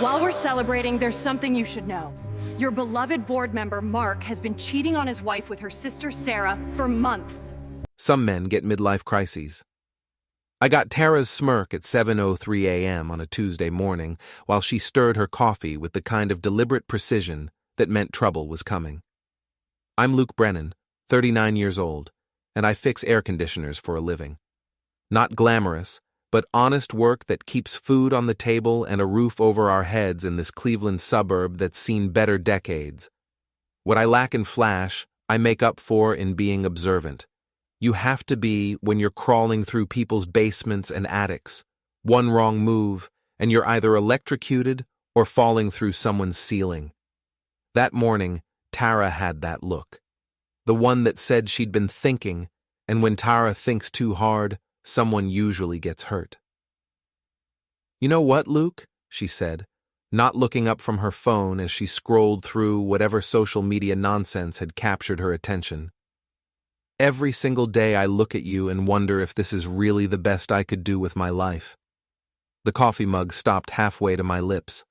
While we're celebrating, there's something you should know. Your beloved board member, Mark, has been cheating on his wife with her sister, Sarah, for months. Some men get midlife crises. I got Tara's smirk at 7:03 a.m. on a Tuesday morning while she stirred her coffee with the kind of deliberate precision that meant trouble was coming. I'm Luke Brennan, 39 years old, and I fix air conditioners for a living. Not glamorous, but honest work that keeps food on the table and a roof over our heads in this Cleveland suburb that's seen better decades. What I lack in flash, I make up for in being observant. You have to be when you're crawling through people's basements and attics. One wrong move, and you're either electrocuted or falling through someone's ceiling. That morning, Tara had that look. The one that said she'd been thinking, and when Tara thinks too hard, someone usually gets hurt. "You know what, Luke?" she said, not looking up from her phone as she scrolled through whatever social media nonsense had captured her attention. "Every single day I look at you and wonder if this is really the best I could do with my life." The coffee mug stopped halfway to my lips.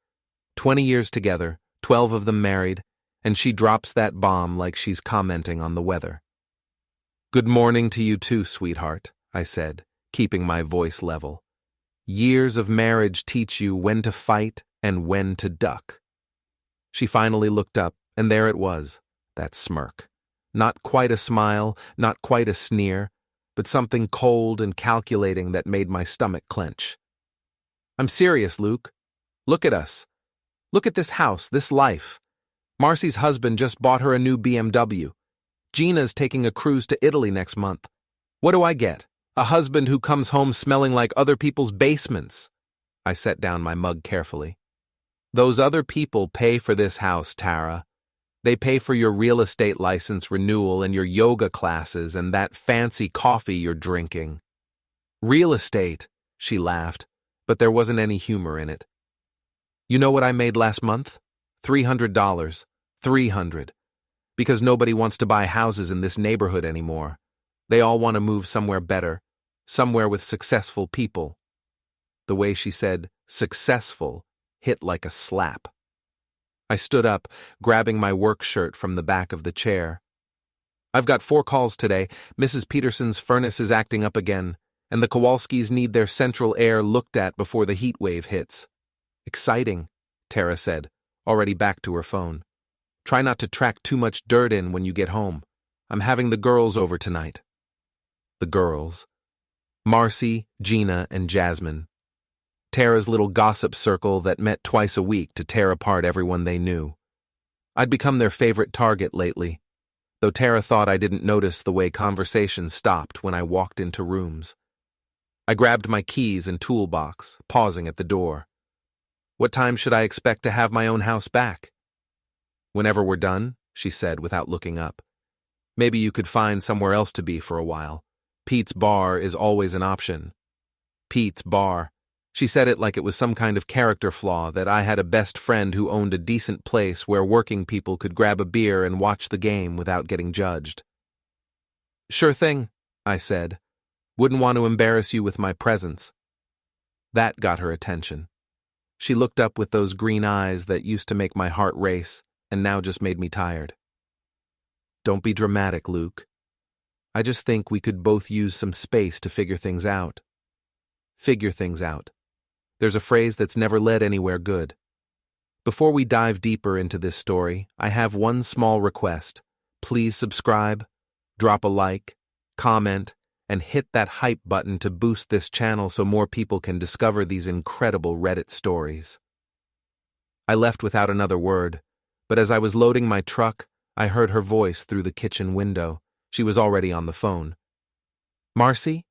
20 years together, 12 of them married, and she drops that bomb like she's commenting on the weather. "Good morning to you too, sweetheart," I said, keeping my voice level. "Years of marriage teach you when to fight and when to duck." She finally looked up, and there it was, that smirk. Not quite a smile, not quite a sneer, but something cold and calculating that made my stomach clench. "I'm serious, Luke. Look at us. Look at this house, this life. Marcy's husband just bought her a new BMW. Gina's taking a cruise to Italy next month. What do I get? A husband who comes home smelling like other people's basements." I set down my mug carefully. "Those other people pay for this house, Tara. They pay for your real estate license renewal and your yoga classes and that fancy coffee you're drinking." "Real estate," she laughed, but there wasn't any humor in it. "You know what I made last month? $300. $300. Because nobody wants to buy houses in this neighborhood anymore. They all want to move somewhere better, somewhere with successful people." The way she said "successful" hit like a slap. I stood up, grabbing my work shirt from the back of the chair. "I've got 4 calls today. Mrs. Peterson's furnace is acting up again, and the Kowalskis need their central air looked at before the heat wave hits." "Exciting," Tara said, already back to her phone. "Try not to track too much dirt in when you get home. I'm having the girls over tonight." The girls. Marcy, Gina, and Jasmine. Tara's little gossip circle that met twice a week to tear apart everyone they knew. I'd become their favorite target lately, though Tara thought I didn't notice the way conversations stopped when I walked into rooms. I grabbed my keys and toolbox, pausing at the door. "What time should I expect to have my own house back?" "Whenever we're done," she said without looking up. "Maybe you could find somewhere else to be for a while. Pete's Bar is always an option." Pete's Bar. She said it like it was some kind of character flaw that I had a best friend who owned a decent place where working people could grab a beer and watch the game without getting judged. "Sure thing," I said. "Wouldn't want to embarrass you with my presence." That got her attention. She looked up with those green eyes that used to make my heart race and now just made me tired. "Don't be dramatic, Luke. I just think we could both use some space to figure things out." Figure things out. There's a phrase that's never led anywhere good. Before we dive deeper into this story, I have one small request. Please subscribe, drop a like, comment, and hit that hype button to boost this channel so more people can discover these incredible Reddit stories. I left without another word, but as I was loading my truck, I heard her voice through the kitchen window. She was already on the phone. "Marcy?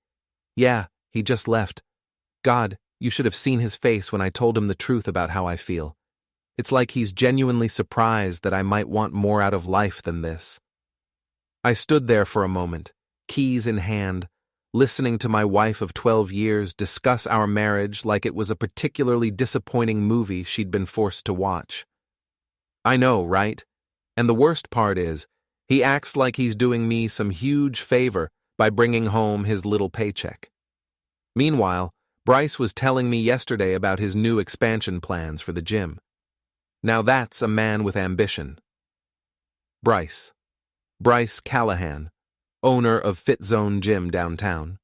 Yeah, he just left. God, you should have seen his face when I told him the truth about how I feel. It's like he's genuinely surprised that I might want more out of life than this." I stood there for a moment, keys in hand, listening to my wife of 12 years discuss our marriage like it was a particularly disappointing movie she'd been forced to watch. I know, right? And the worst part is, he acts like he's doing me some huge favor by bringing home his little paycheck. Meanwhile, Bryce was telling me yesterday about his new expansion plans for the gym. Now that's a man with ambition. Bryce. Bryce Callahan, owner of Fit Zone Gym downtown.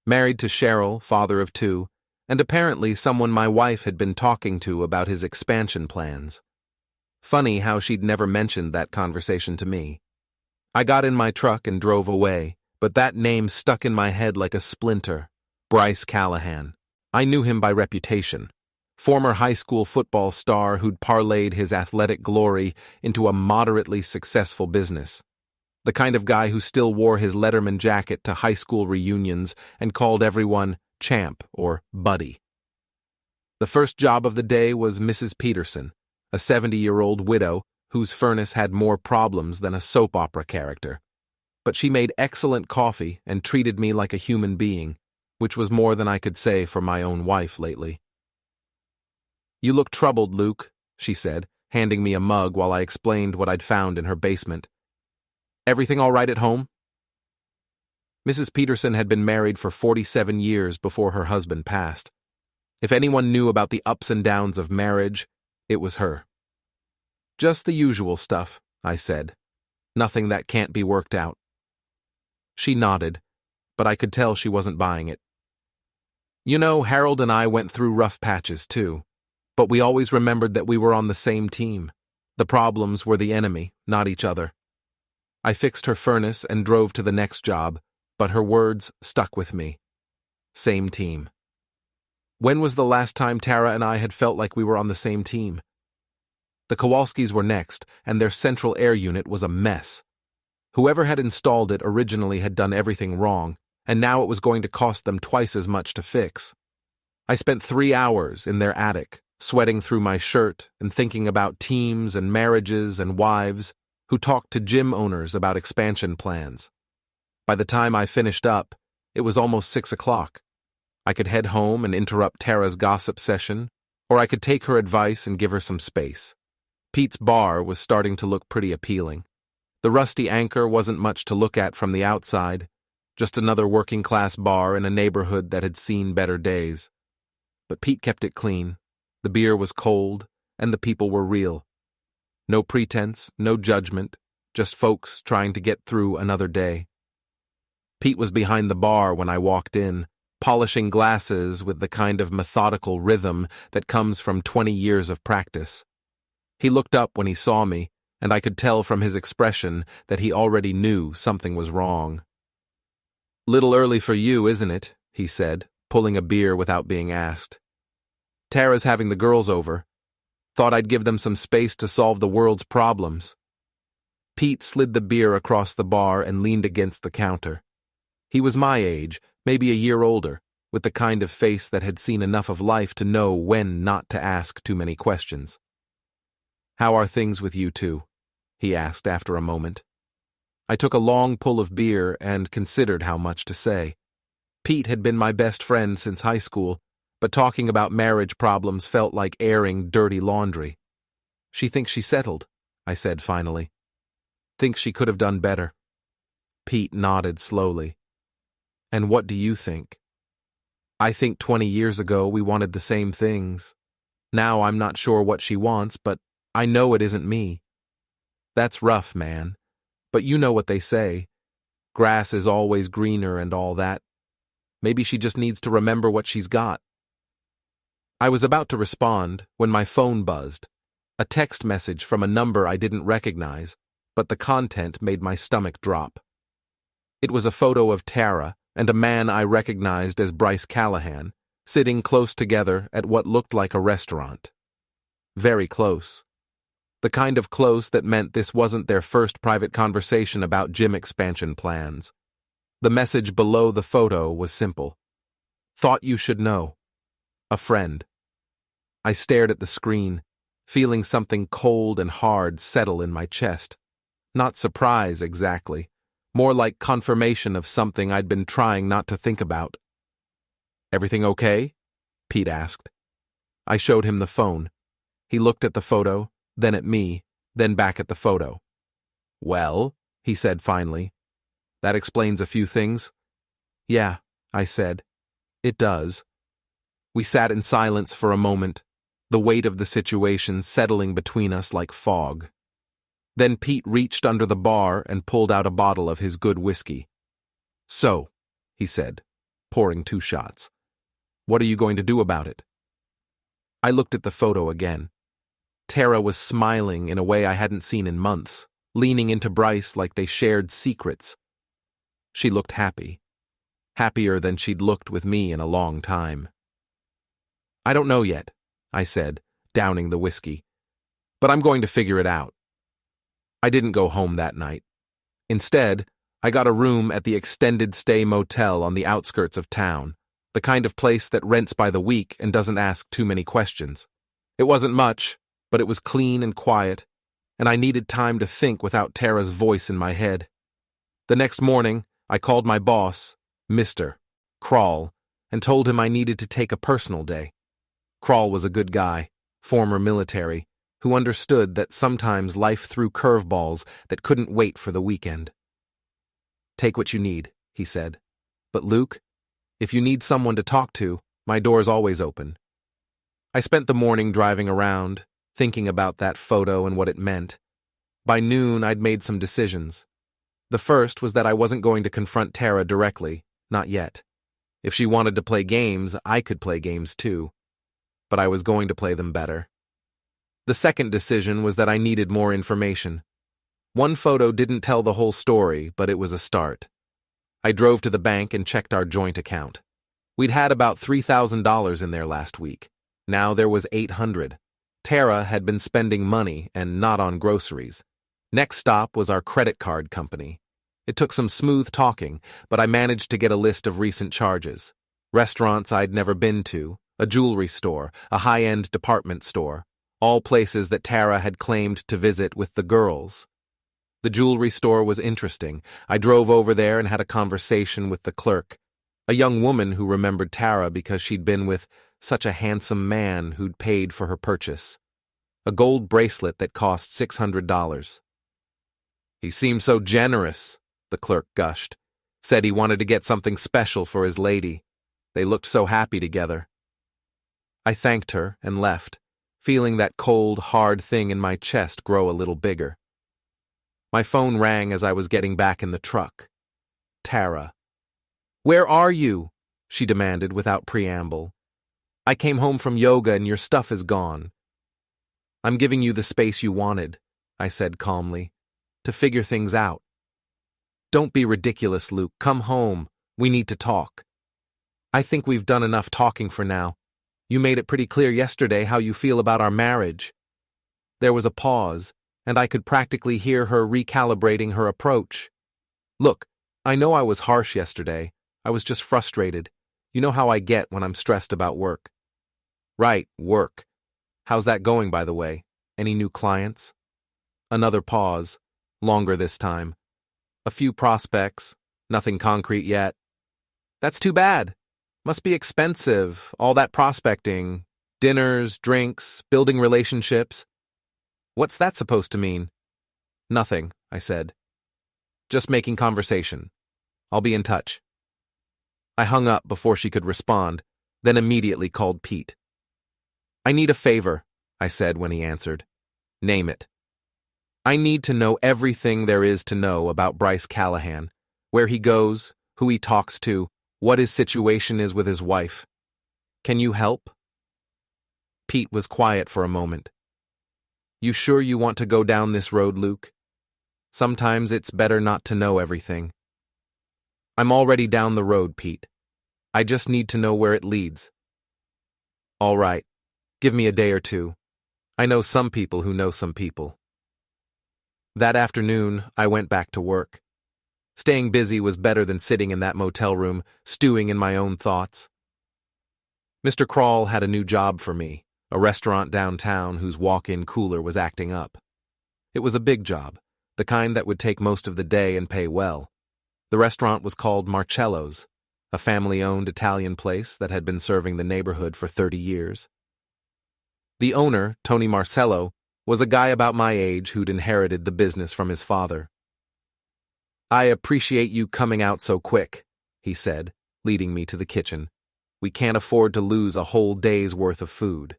Married to Cheryl, father of 2, and apparently someone my wife had been talking to about his expansion plans. Funny how she'd never mentioned that conversation to me. I got in my truck and drove away, but that name stuck in my head like a splinter. Bryce Callahan. I knew him by reputation. Former high school football star who'd parlayed his athletic glory into a moderately successful business. The kind of guy who still wore his Letterman jacket to high school reunions and called everyone champ or buddy. The first job of the day was Mrs. Peterson, a 70-year-old widow whose furnace had more problems than a soap opera character. But she made excellent coffee and treated me like a human being, which was more than I could say for my own wife lately. "You look troubled, Luke," she said, handing me a mug while I explained what I'd found in her basement. "Everything all right at home?" Mrs. Peterson had been married for 47 years before her husband passed. If anyone knew about the ups and downs of marriage, it was her. "Just the usual stuff," I said. "Nothing that can't be worked out." She nodded, but I could tell she wasn't buying it. "You know, Harold and I went through rough patches too, but we always remembered that we were on the same team. The problems were the enemy, not each other." I fixed her furnace and drove to the next job, but her words stuck with me. Same team. When was the last time Tara and I had felt like we were on the same team? The Kowalskis were next, and their central air unit was a mess. Whoever had installed it originally had done everything wrong, and now it was going to cost them twice as much to fix. I spent 3 hours in their attic, sweating through my shirt and thinking about teams and marriages and wives who talked to gym owners about expansion plans. By the time I finished up, it was almost 6 o'clock. I could head home and interrupt Tara's gossip session, or I could take her advice and give her some space. Pete's bar was starting to look pretty appealing. The rusty anchor wasn't much to look at from the outside, just another working-class bar in a neighborhood that had seen better days. But Pete kept it clean. The beer was cold, and the people were real. No pretense, no judgment, just folks trying to get through another day. Pete was behind the bar when I walked in, polishing glasses with the kind of methodical rhythm that comes from 20 years of practice. He looked up when he saw me, and I could tell from his expression that he already knew something was wrong. "Little early for you, isn't it?" he said, pulling a beer without being asked. "Tara's having the girls over. Thought I'd give them some space to solve the world's problems." Pete slid the beer across the bar and leaned against the counter. He was my age, maybe a year older, with the kind of face that had seen enough of life to know when not to ask too many questions. "How are things with you two?" he asked after a moment. I took a long pull of beer and considered how much to say. Pete had been my best friend since high school, but talking about marriage problems felt like airing dirty laundry. "She thinks she settled," I said finally. "Thinks she could have done better." Pete nodded slowly. "And what do you think?" "I think 20 years ago we wanted the same things. Now I'm not sure what she wants, but I know it isn't me." "That's rough, man. But you know what they say. Grass is always greener and all that. Maybe she just needs to remember what she's got." I was about to respond when my phone buzzed. A text message from a number I didn't recognize, but the content made my stomach drop. It was a photo of Tara and a man I recognized as Bryce Callahan, sitting close together at what looked like a restaurant. Very close. The kind of close that meant this wasn't their first private conversation about gym expansion plans. The message below the photo was simple. "Thought you should know. A friend." I stared at the screen, feeling something cold and hard settle in my chest. Not surprise, exactly. More like confirmation of something I'd been trying not to think about. "Everything okay?" Pete asked. I showed him the phone. He looked at the photo, then at me, then back at the photo. "Well," he said finally, "that explains a few things." "Yeah," I said. "It does." We sat in silence for a moment, the weight of the situation settling between us like fog. Then Pete reached under the bar and pulled out a bottle of his good whiskey. "So," he said, pouring 2 shots, "what are you going to do about it?" I looked at the photo again. Tara was smiling in a way I hadn't seen in months, leaning into Bryce like they shared secrets. She looked happy. Happier than she'd looked with me in a long time. "I don't know yet," I said, downing the whiskey, "but I'm going to figure it out." I didn't go home that night. Instead, I got a room at the extended stay motel on the outskirts of town, the kind of place that rents by the week and doesn't ask too many questions. It wasn't much, but it was clean and quiet, and I needed time to think without Tara's voice in my head. The next morning, I called my boss, Mr. Crawl, and told him I needed to take a personal day. Crawl was a good guy, former military, who understood that sometimes life threw curveballs that couldn't wait for the weekend. "Take what you need," he said. "But Luke, if you need someone to talk to, my door's always open." I spent the morning driving around, thinking about that photo and what it meant. By noon, I'd made some decisions. The first was that I wasn't going to confront Tara directly, not yet. If she wanted to play games, I could play games too. But I was going to play them better. The second decision was that I needed more information. One photo didn't tell the whole story, but it was a start. I drove to the bank and checked our joint account. We'd had about $3,000 in there last week. Now there was $800. Tara had been spending money and not on groceries. Next stop was our credit card company. It took some smooth talking, but I managed to get a list of recent charges. Restaurants I'd never been to, a jewelry store, a high-end department store, all places that Tara had claimed to visit with the girls. The jewelry store was interesting. I drove over there and had a conversation with the clerk, a young woman who remembered Tara because she'd been with such a handsome man who'd paid for her purchase. A gold bracelet that cost $600. "He seemed so generous," the clerk gushed. "Said he wanted to get something special for his lady. They looked so happy together." I thanked her and left, feeling that cold, hard thing in my chest grow a little bigger. My phone rang as I was getting back in the truck. Tara. "Where are you?" she demanded without preamble. "I came home from yoga and your stuff is gone." "I'm giving you the space you wanted," I said calmly, "to figure things out." "Don't be ridiculous, Luke. Come home. We need to talk." "I think we've done enough talking for now. You made it pretty clear yesterday how you feel about our marriage." There was a pause, and I could practically hear her recalibrating her approach. "Look, I know I was harsh yesterday. I was just frustrated. You know how I get when I'm stressed about work." "Right, work. How's that going, by the way? Any new clients?" Another pause, longer this time. "A few prospects, nothing concrete yet." "That's too bad. Must be expensive, all that prospecting, dinners, drinks, building relationships." "What's that supposed to mean?" "Nothing," I said. "Just making conversation. I'll be in touch." I hung up before she could respond, then immediately called Pete. "I need a favor," I said when he answered. "Name it." "I need to know everything there is to know about Bryce Callahan, where he goes, who he talks to, what his situation is with his wife. Can you help?" Pete was quiet for a moment. "You sure you want to go down this road, Luke? Sometimes it's better not to know everything." "I'm already down the road, Pete. I just need to know where it leads." "All right. Give me a day or two. I know some people who know some people." That afternoon, I went back to work. Staying busy was better than sitting in that motel room, stewing in my own thoughts. Mr. Crawl had a new job for me, a restaurant downtown whose walk-in cooler was acting up. It was a big job, the kind that would take most of the day and pay well. The restaurant was called Marcello's, a family-owned Italian place that had been serving the neighborhood for 30 years. The owner, Tony Marcello, was a guy about my age who'd inherited the business from his father. "I appreciate you coming out so quick," he said, leading me to the kitchen. We can't afford to lose a whole day's worth of food.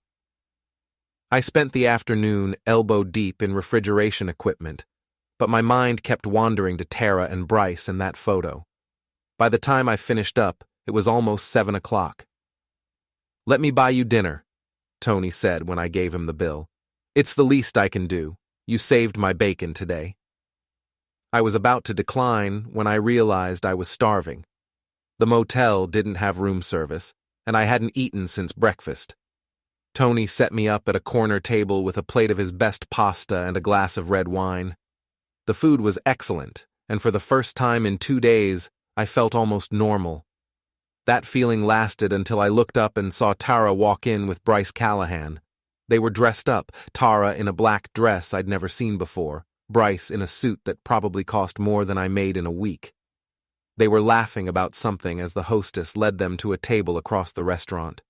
I spent the afternoon elbow deep in refrigeration equipment, but my mind kept wandering to Tara and Bryce in that photo. By the time I finished up, it was almost 7 o'clock. "Let me buy you dinner," Tony said when I gave him the bill. "It's the least I can do. You saved my bacon today." I was about to decline when I realized I was starving. The motel didn't have room service, and I hadn't eaten since breakfast. Tony set me up at a corner table with a plate of his best pasta and a glass of red wine. The food was excellent, and for the first time in 2 days, I felt almost normal. That feeling lasted until I looked up and saw Tara walk in with Bryce Callahan. They were dressed up, Tara in a black dress I'd never seen before, Bryce in a suit that probably cost more than I made in a week. They were laughing about something as the hostess led them to a table across the restaurant.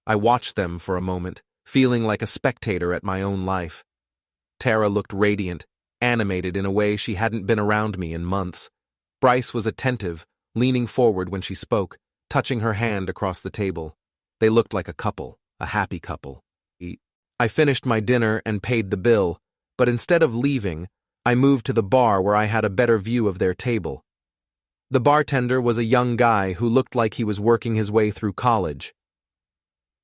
I watched them for a moment, feeling like a spectator at my own life. Tara looked radiant, animated in a way she hadn't been around me in months. Bryce was attentive, leaning forward when she spoke, touching her hand across the table. They looked like a couple, a happy couple. I finished my dinner and paid the bill, but instead of leaving, I moved to the bar where I had a better view of their table. The bartender was a young guy who looked like he was working his way through college.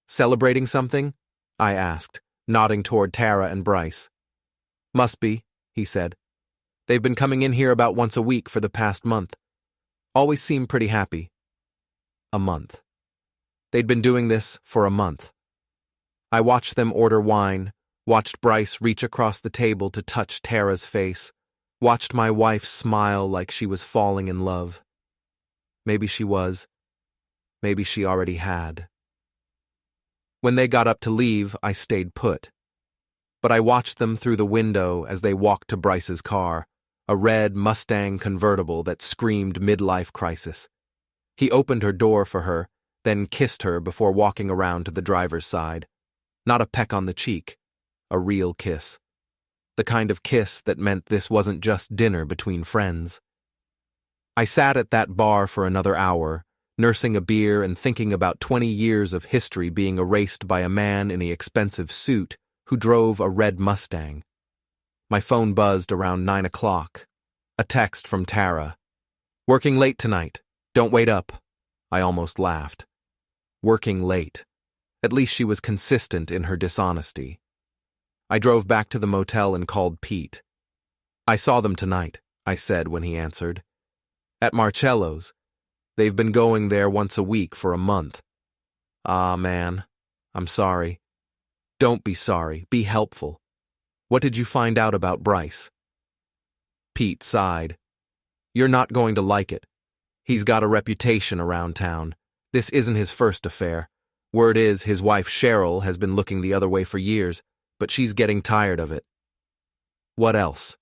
"Celebrating something?" I asked, nodding toward Tara and Bryce. "Must be," he said. "They've been coming in here about once a week for the past month. Always seem pretty happy." A month. They'd been doing this for a month. I watched them order wine, watched Bryce reach across the table to touch Tara's face, watched my wife smile like she was falling in love. Maybe she was. Maybe she already had. When they got up to leave, I stayed put. But I watched them through the window as they walked to Bryce's car, a red Mustang convertible that screamed midlife crisis. He opened her door for her, then kissed her before walking around to the driver's side. Not a peck on the cheek, a real kiss. The kind of kiss that meant this wasn't just dinner between friends. I sat at that bar for another hour, nursing a beer and thinking about 20 years of history being erased by a man in an expensive suit who drove a red Mustang. My phone buzzed around 9 o'clock. A text from Tara. "Working late tonight. Don't wait up." I almost laughed. Working late. At least she was consistent in her dishonesty. I drove back to the motel and called Pete. "I saw them tonight," I said when he answered. "At Marcello's. They've been going there once a week for a month." "Ah, man. I'm sorry." "Don't be sorry. Be helpful. What did you find out about Bryce?" Pete sighed. "You're not going to like it. He's got a reputation around town. This isn't his first affair. Word is his wife Cheryl has been looking the other way for years, but she's getting tired of it." "What else?"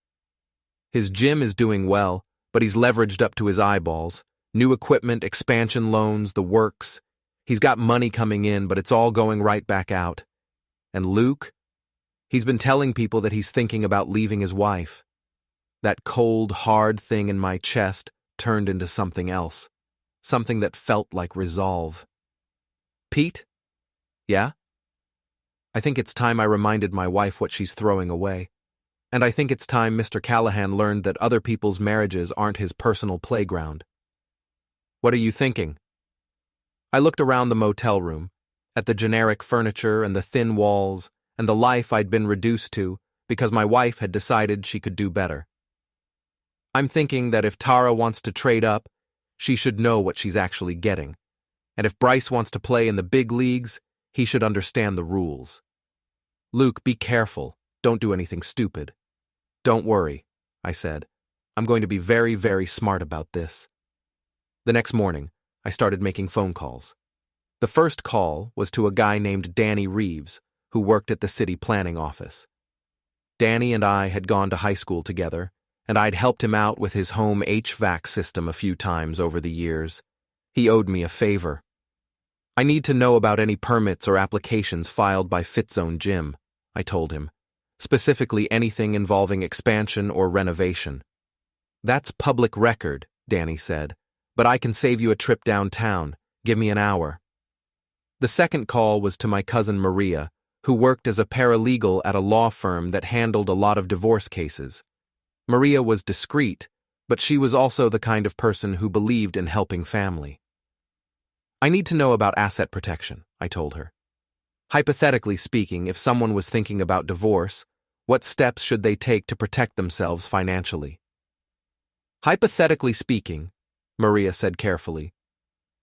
"His gym is doing well, but he's leveraged up to his eyeballs. New equipment, expansion loans, the works. He's got money coming in, but it's all going right back out. And Luke? He's been telling people that he's thinking about leaving his wife." That cold, hard thing in my chest turned into something else. Something that felt like resolve. "Pete?" "Yeah?" "I think it's time I reminded my wife what she's throwing away. And I think it's time Mr. Callahan learned that other people's marriages aren't his personal playground." "What are you thinking?" I looked around the motel room, at the generic furniture and the thin walls, and the life I'd been reduced to because my wife had decided she could do better. I'm thinking that if Tara wants to trade up, she should know what she's actually getting. And if Bryce wants to play in the big leagues, he should understand the rules. "Luke, be careful. Don't do anything stupid." "Don't worry," I said. "I'm going to be very, very smart about this." The next morning, I started making phone calls. The first call was to a guy named Danny Reeves, who worked at the city planning office. Danny and I had gone to high school together, and I'd helped him out with his home HVAC system a few times over the years. He owed me a favor. "I need to know about any permits or applications filed by Fitzone Gym," I told him. "Specifically anything involving expansion or renovation." "That's public record," Danny said, "but I can save you a trip downtown. Give me an hour." The second call was to my cousin Maria, who worked as a paralegal at a law firm that handled a lot of divorce cases. Maria was discreet, but she was also the kind of person who believed in helping family. I need to know about asset protection, I told her. Hypothetically speaking, if someone was thinking about divorce, what steps should they take to protect themselves financially? Hypothetically speaking, Maria said carefully,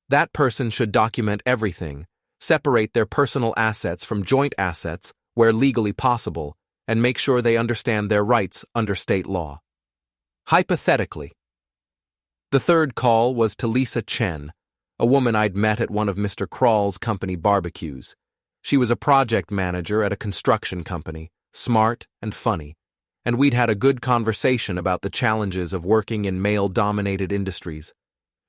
that person should document everything, separate their personal assets from joint assets where legally possible, and make sure they understand their rights under state law. Hypothetically. The third call was to Lisa Chen, a woman I'd met at one of Mr. Crawl's company barbecues. She was a project manager at a construction company, smart and funny, and we'd had a good conversation about the challenges of working in male-dominated industries.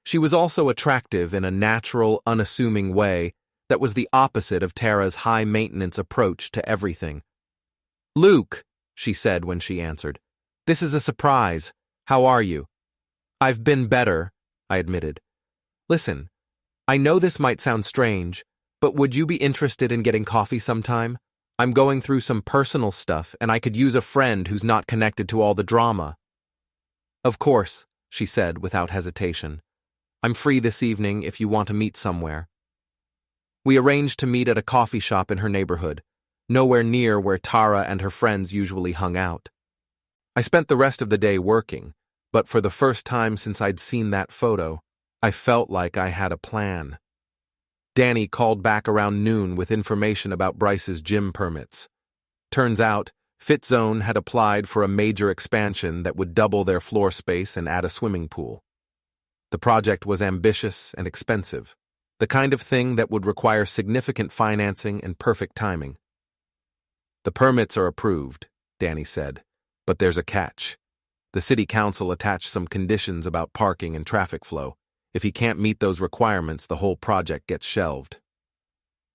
She was also attractive in a natural, unassuming way that was the opposite of Tara's high-maintenance approach to everything. "Luke," she said when she answered, "this is a surprise. How are you?" "I've been better," I admitted. "Listen, I know this might sound strange, but would you be interested in getting coffee sometime? I'm going through some personal stuff, and I could use a friend who's not connected to all the drama." "Of course," she said without hesitation. "I'm free this evening if you want to meet somewhere." We arranged to meet at a coffee shop in her neighborhood, nowhere near where Tara and her friends usually hung out. I spent the rest of the day working, but for the first time since I'd seen that photo, I felt like I had a plan. Danny called back around noon with information about Bryce's gym permits. Turns out, FitZone had applied for a major expansion that would double their floor space and add a swimming pool. The project was ambitious and expensive, the kind of thing that would require significant financing and perfect timing. "The permits are approved," Danny said, "but there's a catch. The city council attached some conditions about parking and traffic flow. If he can't meet those requirements, the whole project gets shelved."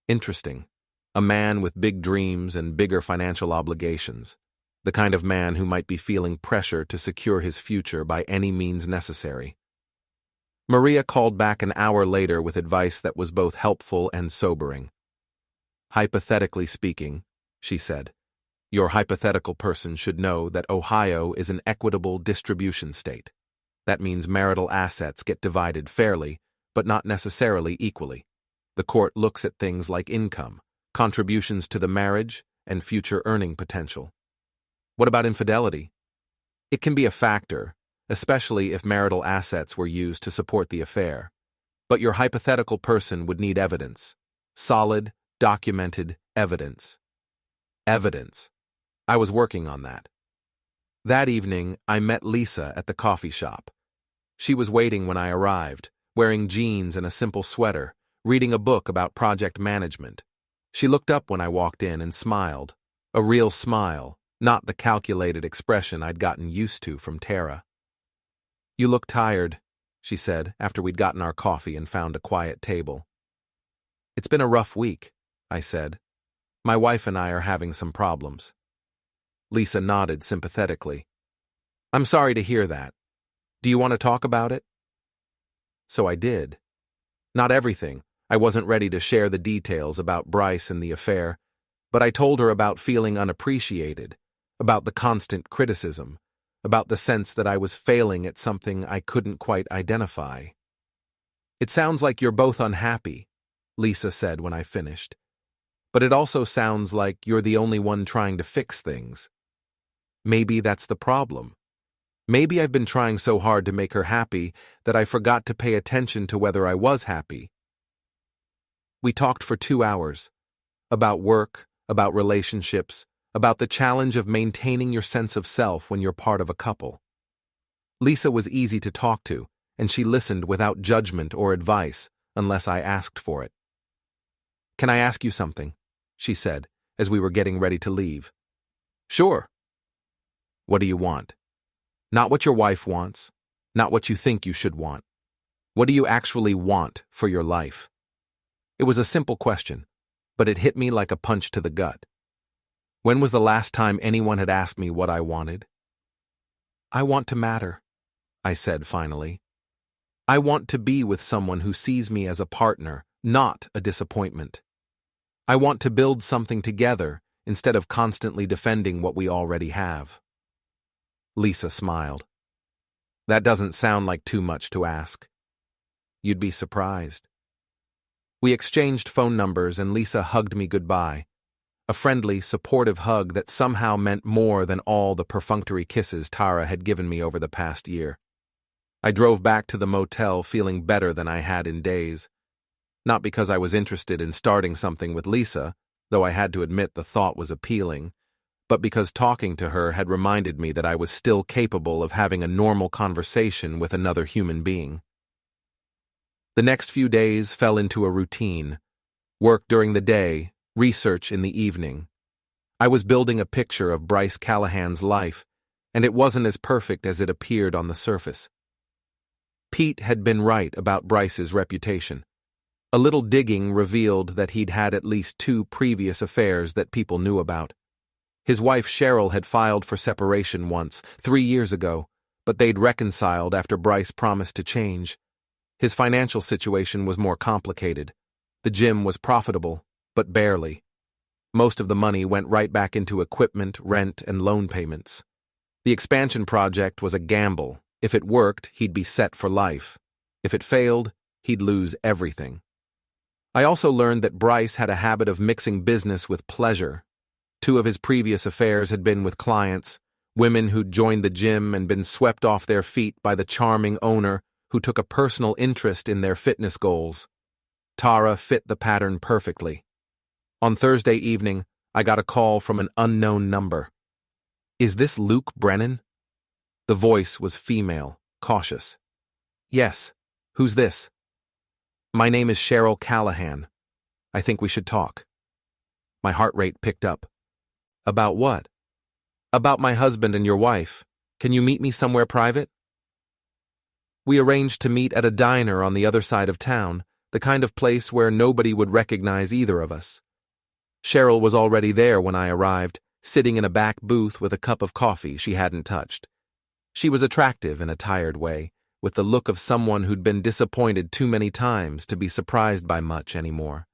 Interesting. A man with big dreams and bigger financial obligations. The kind of man who might be feeling pressure to secure his future by any means necessary. Maria called back an hour later with advice that was both helpful and sobering. "Hypothetically speaking," she said, "your hypothetical person should know that Ohio is an equitable distribution state. That means marital assets get divided fairly, but not necessarily equally. The court looks at things like income, contributions to the marriage, and future earning potential. What about infidelity? It can be a factor, especially if marital assets were used to support the affair. But your hypothetical person would need evidence. Solid, documented evidence. Evidence. I was working on that. That evening, I met Lisa at the coffee shop. She was waiting when I arrived, wearing jeans and a simple sweater, reading a book about project management. She looked up when I walked in and smiled. A real smile, not the calculated expression I'd gotten used to from Tara. "You look tired," she said after we'd gotten our coffee and found a quiet table. "It's been a rough week," I said. "My wife and I are having some problems." Lisa nodded sympathetically. "I'm sorry to hear that. Do you want to talk about it?" So I did. Not everything. I wasn't ready to share the details about Bryce and the affair, but I told her about feeling unappreciated, about the constant criticism, about the sense that I was failing at something I couldn't quite identify. "It sounds like you're both unhappy," Lisa said when I finished. "But it also sounds like you're the only one trying to fix things. Maybe that's the problem. Maybe I've been trying so hard to make her happy that I forgot to pay attention to whether I was happy." We talked for 2 hours. About work, about relationships, about the challenge of maintaining your sense of self when you're part of a couple. Lisa was easy to talk to, and she listened without judgment or advice unless I asked for it. "Can I ask you something?" she said, as we were getting ready to leave. "Sure." "What do you want? Not what your wife wants, not what you think you should want. What do you actually want for your life?" It was a simple question, but it hit me like a punch to the gut. When was the last time anyone had asked me what I wanted? "I want to matter," I said finally. "I want to be with someone who sees me as a partner, not a disappointment. I want to build something together instead of constantly defending what we already have. Lisa smiled. That doesn't sound like too much to ask. You'd be surprised. We exchanged phone numbers and Lisa hugged me goodbye. A friendly, supportive hug that somehow meant more than all the perfunctory kisses Tara had given me over the past year. I drove back to the motel feeling better than I had in days. Not because I was interested in starting something with Lisa, though I had to admit the thought was appealing, but because talking to her had reminded me that I was still capable of having a normal conversation with another human being. The next few days fell into a routine. Work during the day, research in the evening. I was building a picture of Bryce Callahan's life, and it wasn't as perfect as it appeared on the surface. Pete had been right about Bryce's reputation. A little digging revealed that he'd had at least 2 previous affairs that people knew about. His wife Cheryl had filed for separation once, 3 years ago, but they'd reconciled after Bryce promised to change. His financial situation was more complicated. The gym was profitable, but barely. Most of the money went right back into equipment, rent, and loan payments. The expansion project was a gamble. If it worked, he'd be set for life. If it failed, he'd lose everything. I also learned that Bryce had a habit of mixing business with pleasure. 2 of his previous affairs had been with clients, women who'd joined the gym and been swept off their feet by the charming owner who took a personal interest in their fitness goals. Tara fit the pattern perfectly. On Thursday evening, I got a call from an unknown number. Is this Luke Brennan? The voice was female, cautious. Yes. Who's this? My name is Cheryl Callahan. I think we should talk. My heart rate picked up. About what? About my husband and your wife. Can you meet me somewhere private? We arranged to meet at a diner on the other side of town, the kind of place where nobody would recognize either of us. Cheryl was already there when I arrived, sitting in a back booth with a cup of coffee she hadn't touched. She was attractive in a tired way, with the look of someone who'd been disappointed too many times to be surprised by much anymore.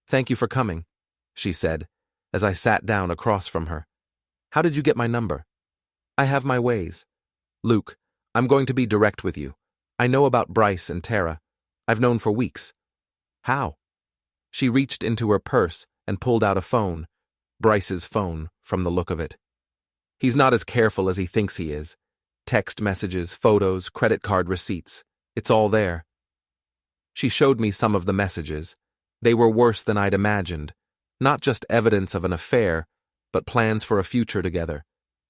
Thank you for coming, she said, as I sat down across from her. How did you get my number? I have my ways. Luke, I'm going to be direct with you. I know about Bryce and Tara. I've known for weeks. How? She reached into her purse and pulled out a phone, Bryce's phone, from the look of it. He's not as careful as he thinks he is. Text messages, photos, credit card receipts. It's all there. She showed me some of the messages. They were worse than I'd imagined. Not just evidence of an affair, but plans for a future together.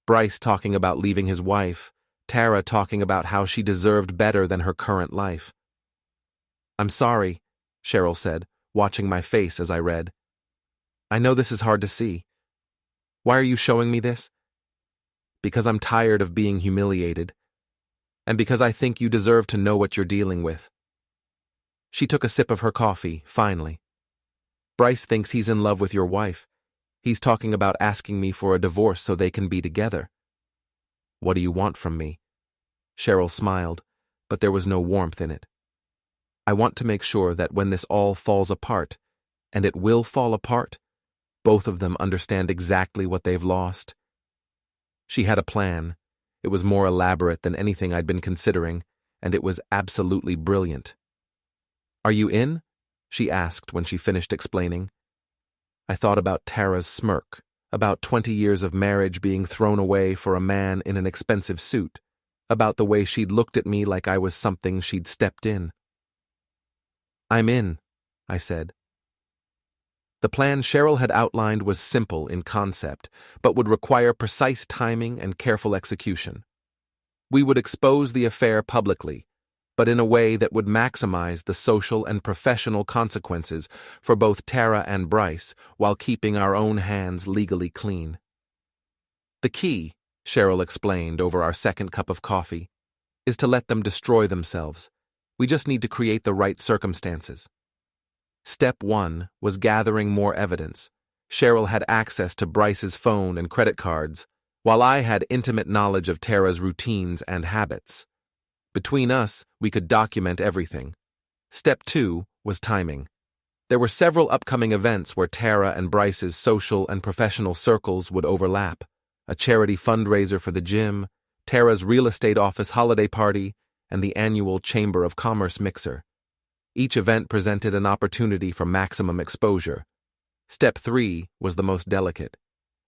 Bryce talking about leaving his wife, Tara talking about how she deserved better than her current life. I'm sorry, Cheryl said, watching my face as I read. I know this is hard to see. Why are you showing me this? Because I'm tired of being humiliated, and because I think you deserve to know what you're dealing with. She took a sip of her coffee, finally. Bryce thinks he's in love with your wife. He's talking about asking me for a divorce so they can be together. What do you want from me? Cheryl smiled, but there was no warmth in it. I want to make sure that when this all falls apart, and it will fall apart, both of them understand exactly what they've lost. She had a plan. It was more elaborate than anything I'd been considering, and it was absolutely brilliant. Are you in? She asked when she finished explaining. I thought about Tara's smirk, about 20 years of marriage being thrown away for a man in an expensive suit, about the way she'd looked at me like I was something she'd stepped in. I'm in, I said. The plan Cheryl had outlined was simple in concept, but would require precise timing and careful execution. We would expose the affair publicly, but in a way that would maximize the social and professional consequences for both Tara and Bryce while keeping our own hands legally clean. The key, Cheryl explained over our second cup of coffee, is to let them destroy themselves. We just need to create the right circumstances. Step 1 was gathering more evidence. Cheryl had access to Bryce's phone and credit cards, while I had intimate knowledge of Tara's routines and habits. Between us, we could document everything. Step 2 was timing. There were several upcoming events where Tara and Bryce's social and professional circles would overlap: a charity fundraiser for the gym, Tara's real estate office holiday party, and the annual Chamber of Commerce mixer. Each event presented an opportunity for maximum exposure. Step 3 was the most delicate.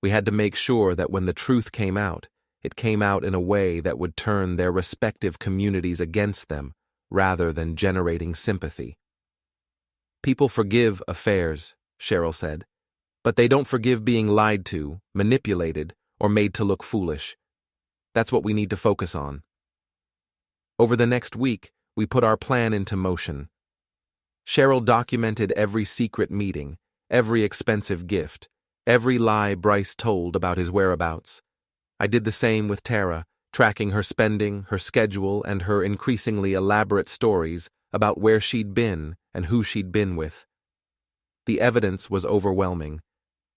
We had to make sure that when the truth came out, it came out in a way that would turn their respective communities against them, rather than generating sympathy. People forgive affairs, Cheryl said, but they don't forgive being lied to, manipulated, or made to look foolish. That's what we need to focus on. Over the next week, we put our plan into motion. Cheryl documented every secret meeting, every expensive gift, every lie Bryce told about his whereabouts. I did the same with Tara, tracking her spending, her schedule, and her increasingly elaborate stories about where she'd been and who she'd been with. The evidence was overwhelming.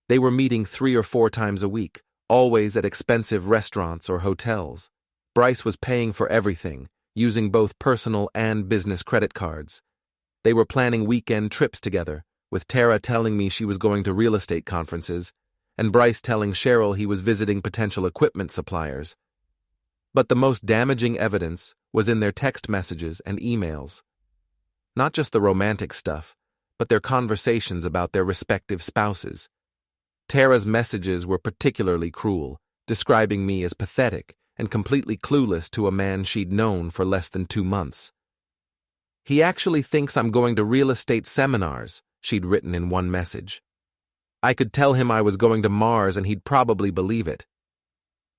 They were meeting 3 or 4 times a week, always at expensive restaurants or hotels. Bryce was paying for everything, using both personal and business credit cards. They were planning weekend trips together, with Tara telling me she was going to real estate conferences, and Bryce telling Cheryl he was visiting potential equipment suppliers. But the most damaging evidence was in their text messages and emails. Not just the romantic stuff, but their conversations about their respective spouses. Tara's messages were particularly cruel, describing me as pathetic and completely clueless to a man she'd known for less than 2 months. "He actually thinks I'm going to real estate seminars," she'd written in one message. I could tell him I was going to Mars and he'd probably believe it.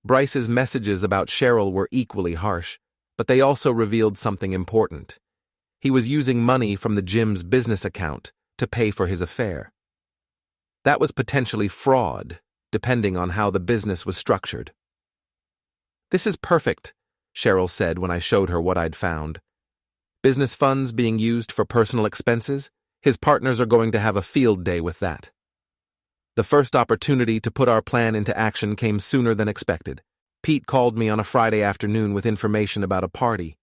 Bryce's messages about Cheryl were equally harsh, but they also revealed something important. He was using money from the gym's business account to pay for his affair. That was potentially fraud, depending on how the business was structured. "This is perfect," Cheryl said when I showed her what I'd found. "Business funds being used for personal expenses? His partners are going to have a field day with that." The first opportunity to put our plan into action came sooner than expected. Pete called me on a Friday afternoon with information about a party.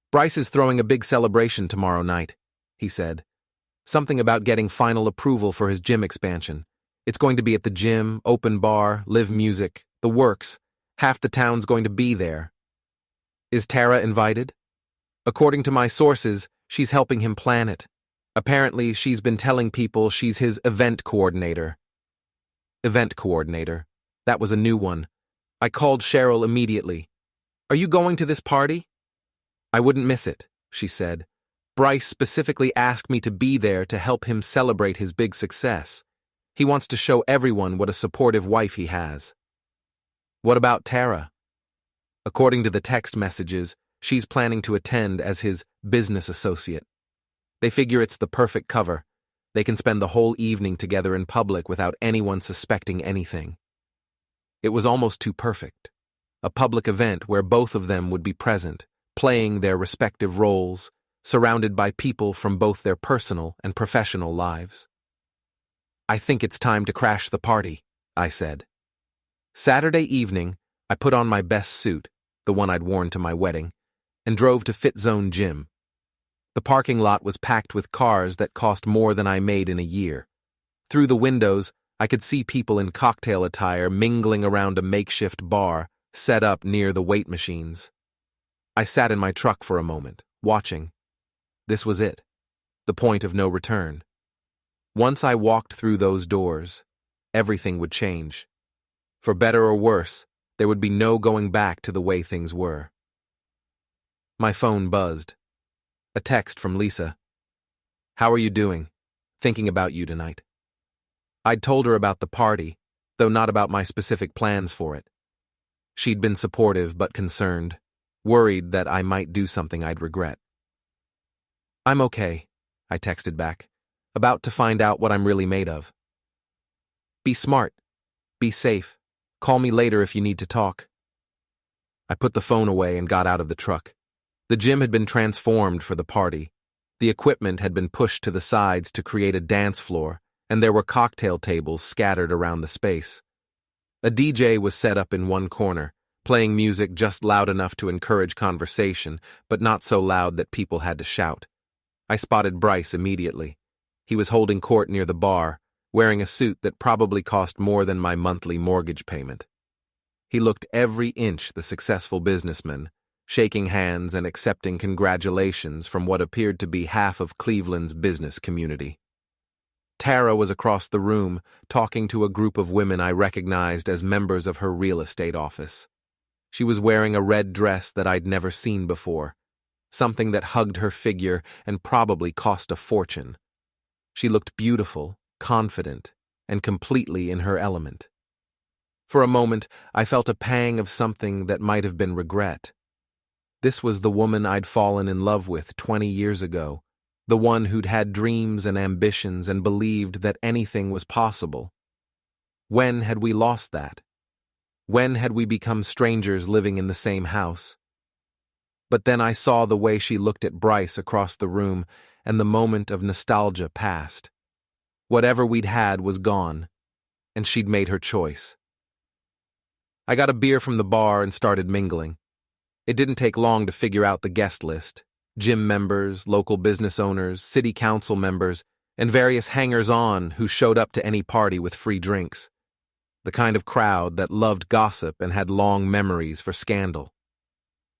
"Bryce is throwing a big celebration tomorrow night," he said. "Something about getting final approval for his gym expansion. It's going to be at the gym, open bar, live music, the works. Half the town's going to be there." "Is Tara invited?" "According to my sources, she's helping him plan it. Apparently, she's been telling people she's his event coordinator." Event coordinator. That was a new one. I called Cheryl immediately. "Are you going to this party?" "I wouldn't miss it," she said. "Bryce specifically asked me to be there to help him celebrate his big success. He wants to show everyone what a supportive wife he has." "What about Tara?" "According to the text messages, she's planning to attend as his business associate. They figure it's the perfect cover. They can spend the whole evening together in public without anyone suspecting anything." It was almost too perfect. A public event where both of them would be present, playing their respective roles, surrounded by people from both their personal and professional lives. "I think it's time to crash the party," I said. Saturday evening, I put on my best suit, the one I'd worn to my wedding, and drove to Fit Zone Gym. The parking lot was packed with cars that cost more than I made in a year. Through the windows, I could see people in cocktail attire mingling around a makeshift bar set up near the weight machines. I sat in my truck for a moment, watching. This was it, the point of no return. Once I walked through those doors, everything would change. For better or worse, there would be no going back to the way things were. My phone buzzed. A text from Lisa. "How are you doing? Thinking about you tonight." I'd told her about the party, though not about my specific plans for it. She'd been supportive but concerned, worried that I might do something I'd regret. "I'm okay," I texted back, about to find out what I'm really made of. "Be smart. Be safe. Call me later if you need to talk." I put the phone away and got out of the truck. The gym had been transformed for the party. The equipment had been pushed to the sides to create a dance floor, and there were cocktail tables scattered around the space. A DJ was set up in one corner, playing music just loud enough to encourage conversation, but not so loud that people had to shout. I spotted Bryce immediately. He was holding court near the bar, wearing a suit that probably cost more than my monthly mortgage payment. He looked every inch the successful businessman, shaking hands and accepting congratulations from what appeared to be half of Cleveland's business community. Tara was across the room, talking to a group of women I recognized as members of her real estate office. She was wearing a red dress that I'd never seen before, something that hugged her figure and probably cost a fortune. She looked beautiful, confident, and completely in her element. For a moment, I felt a pang of something that might have been regret. This was the woman I'd fallen in love with 20 years ago, the one who'd had dreams and ambitions and believed that anything was possible. When had we lost that? When had we become strangers living in the same house? But then I saw the way she looked at Bryce across the room, and the moment of nostalgia passed. Whatever we'd had was gone, and she'd made her choice. I got a beer from the bar and started mingling. It didn't take long to figure out the guest list: gym members, local business owners, city council members, and various hangers-on who showed up to any party with free drinks. The kind of crowd that loved gossip and had long memories for scandal.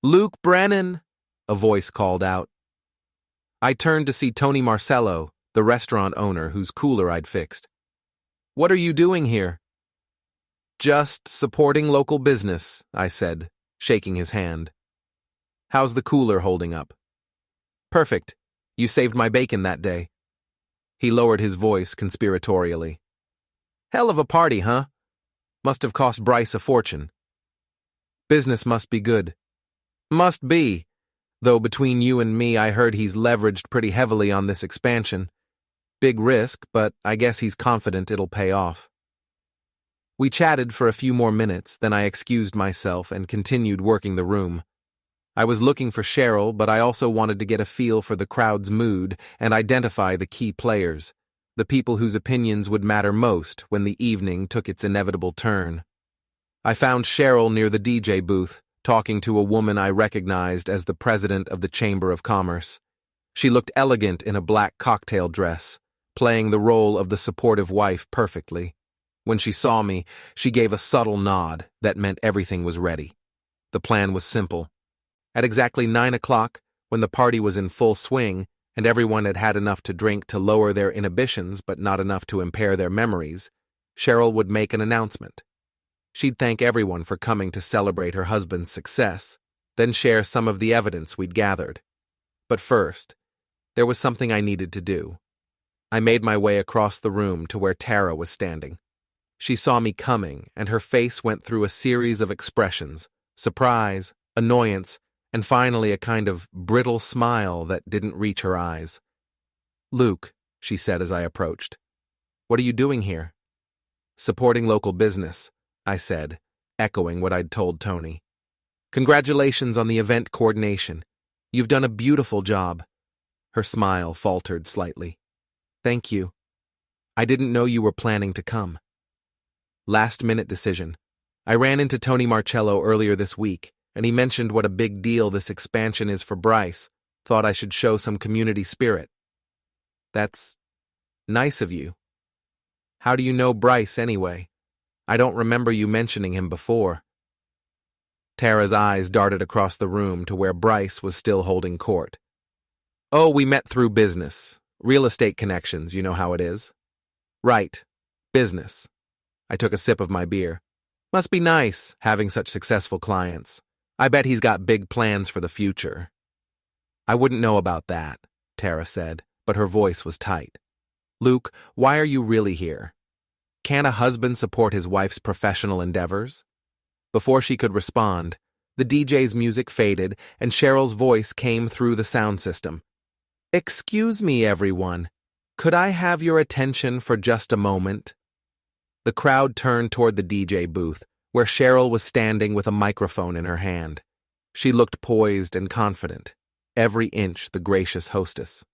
"Luke Brennan," a voice called out. I turned to see Tony Marcello, the restaurant owner whose cooler I'd fixed. "What are you doing here?" "Just supporting local business," I said, shaking his hand. "How's the cooler holding up?" "Perfect. You saved my bacon that day." He lowered his voice conspiratorially. "Hell of a party, huh? Must have cost Bryce a fortune." "Business must be good." "Must be. Though between you and me, I heard he's leveraged pretty heavily on this expansion. Big risk, but I guess he's confident it'll pay off." We chatted for a few more minutes, then I excused myself and continued working the room. I was looking for Cheryl, but I also wanted to get a feel for the crowd's mood and identify the key players, the people whose opinions would matter most when the evening took its inevitable turn. I found Cheryl near the DJ booth, talking to a woman I recognized as the president of the Chamber of Commerce. She looked elegant in a black cocktail dress, playing the role of the supportive wife perfectly. When she saw me, she gave a subtle nod that meant everything was ready. The plan was simple. At exactly 9 o'clock, when the party was in full swing and everyone had had enough to drink to lower their inhibitions but not enough to impair their memories, Cheryl would make an announcement. She'd thank everyone for coming to celebrate her husband's success, then share some of the evidence we'd gathered. But first, there was something I needed to do. I made my way across the room to where Tara was standing. She saw me coming, and her face went through a series of expressions: surprise, annoyance, and finally a kind of brittle smile that didn't reach her eyes. "Luke," she said as I approached, "what are you doing here?" "Supporting local business," I said, echoing what I'd told Tony. "Congratulations on the event coordination. You've done a beautiful job." Her smile faltered slightly. "Thank you. I didn't know you were planning to come." Last-minute decision. I ran into Tony Marcello earlier this week, and he mentioned what a big deal this expansion is for Bryce. Thought I should show some community spirit. "That's nice of you. How do you know Bryce anyway? I don't remember you mentioning him before." Tara's eyes darted across the room to where Bryce was still holding court. "Oh, we met through business. Real estate connections, you know how it is." "Right. Business." I took a sip of my beer. "Must be nice, having such successful clients. I bet he's got big plans for the future." "I wouldn't know about that," Tara said, but her voice was tight. "Luke, why are you really here? Can't a husband support his wife's professional endeavors?" Before she could respond, the DJ's music faded and Cheryl's voice came through the sound system. "Excuse me, everyone. Could I have your attention for just a moment?" The crowd turned toward the DJ booth, where Cheryl was standing with a microphone in her hand. She looked poised and confident, every inch the gracious hostess.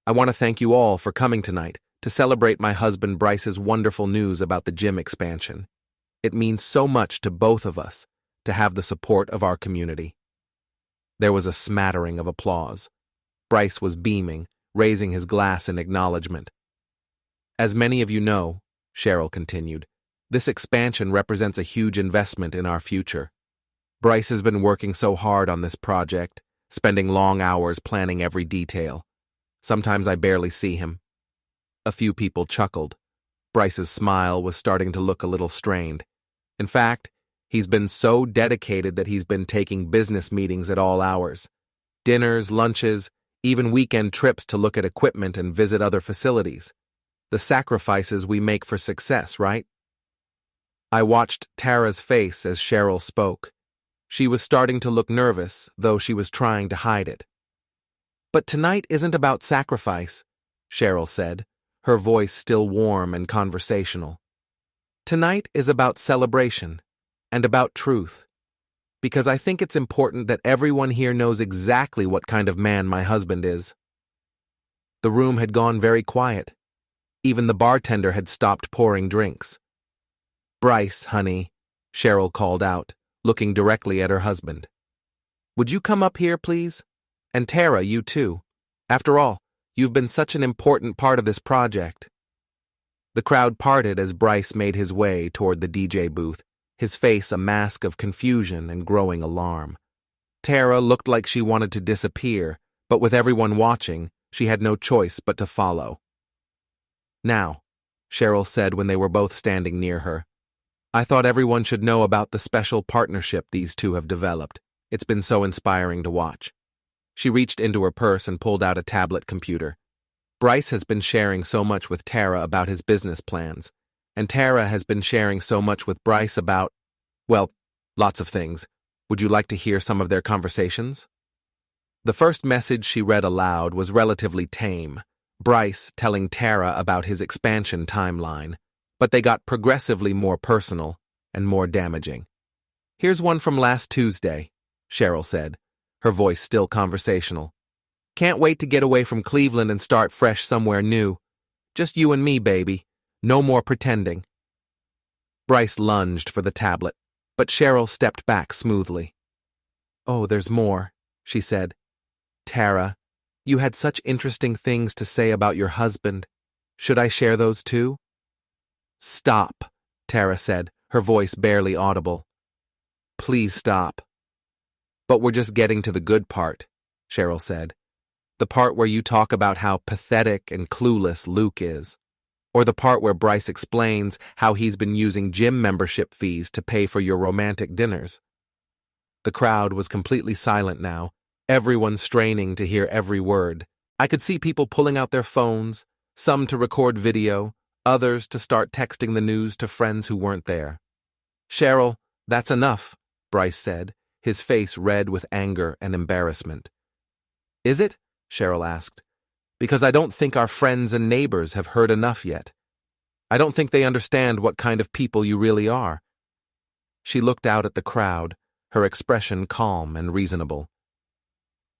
"I want to thank you all for coming tonight to celebrate my husband Bryce's wonderful news about the gym expansion. It means so much to both of us to have the support of our community." There was a smattering of applause. Bryce was beaming, raising his glass in acknowledgement. As many of you know, Cheryl continued, this expansion represents a huge investment in our future. Bryce has been working so hard on this project, spending long hours planning every detail. Sometimes I barely see him. A few people chuckled. Bryce's smile was starting to look a little strained. In fact, he's been so dedicated that he's been taking business meetings at all hours. Dinners, lunches, even weekend trips to look at equipment and visit other facilities. The sacrifices we make for success, right? I watched Tara's face as Cheryl spoke. She was starting to look nervous, though she was trying to hide it. But tonight isn't about sacrifice, Cheryl said, her voice still warm and conversational. Tonight is about celebration and about truth, because I think it's important that everyone here knows exactly what kind of man my husband is. The room had gone very quiet. Even the bartender had stopped pouring drinks. Bryce, honey, Cheryl called out, looking directly at her husband. Would you come up here, please? And Tara, you too. After all, you've been such an important part of this project. The crowd parted as Bryce made his way toward the DJ booth, his face a mask of confusion and growing alarm. Tara looked like she wanted to disappear, but with everyone watching, she had no choice but to follow. Now, Cheryl said when they were both standing near her, I thought everyone should know about the special partnership these two have developed. It's been so inspiring to watch. She reached into her purse and pulled out a tablet computer. Bryce has been sharing so much with Tara about his business plans, and Tara has been sharing so much with Bryce about, well, lots of things. Would you like to hear some of their conversations? The first message she read aloud was relatively tame, Bryce telling Tara about his expansion timeline, but they got progressively more personal and more damaging. Here's one from last Tuesday, Cheryl said, her voice still conversational. Can't wait to get away from Cleveland and start fresh somewhere new. Just you and me, baby. No more pretending. Bryce lunged for the tablet, but Cheryl stepped back smoothly. Oh, there's more, she said. Tara, you had such interesting things to say about your husband. Should I share those too? Stop, Tara said, her voice barely audible. Please stop. But we're just getting to the good part, Cheryl said. The part where you talk about how pathetic and clueless Luke is. Or the part where Bryce explains how he's been using gym membership fees to pay for your romantic dinners. The crowd was completely silent now, everyone straining to hear every word. I could see people pulling out their phones, some to record video, others to start texting the news to friends who weren't there. Cheryl, that's enough, Bryce said, his face red with anger and embarrassment. Is it? Cheryl asked. Because I don't think our friends and neighbors have heard enough yet. I don't think they understand what kind of people you really are. She looked out at the crowd, her expression calm and reasonable.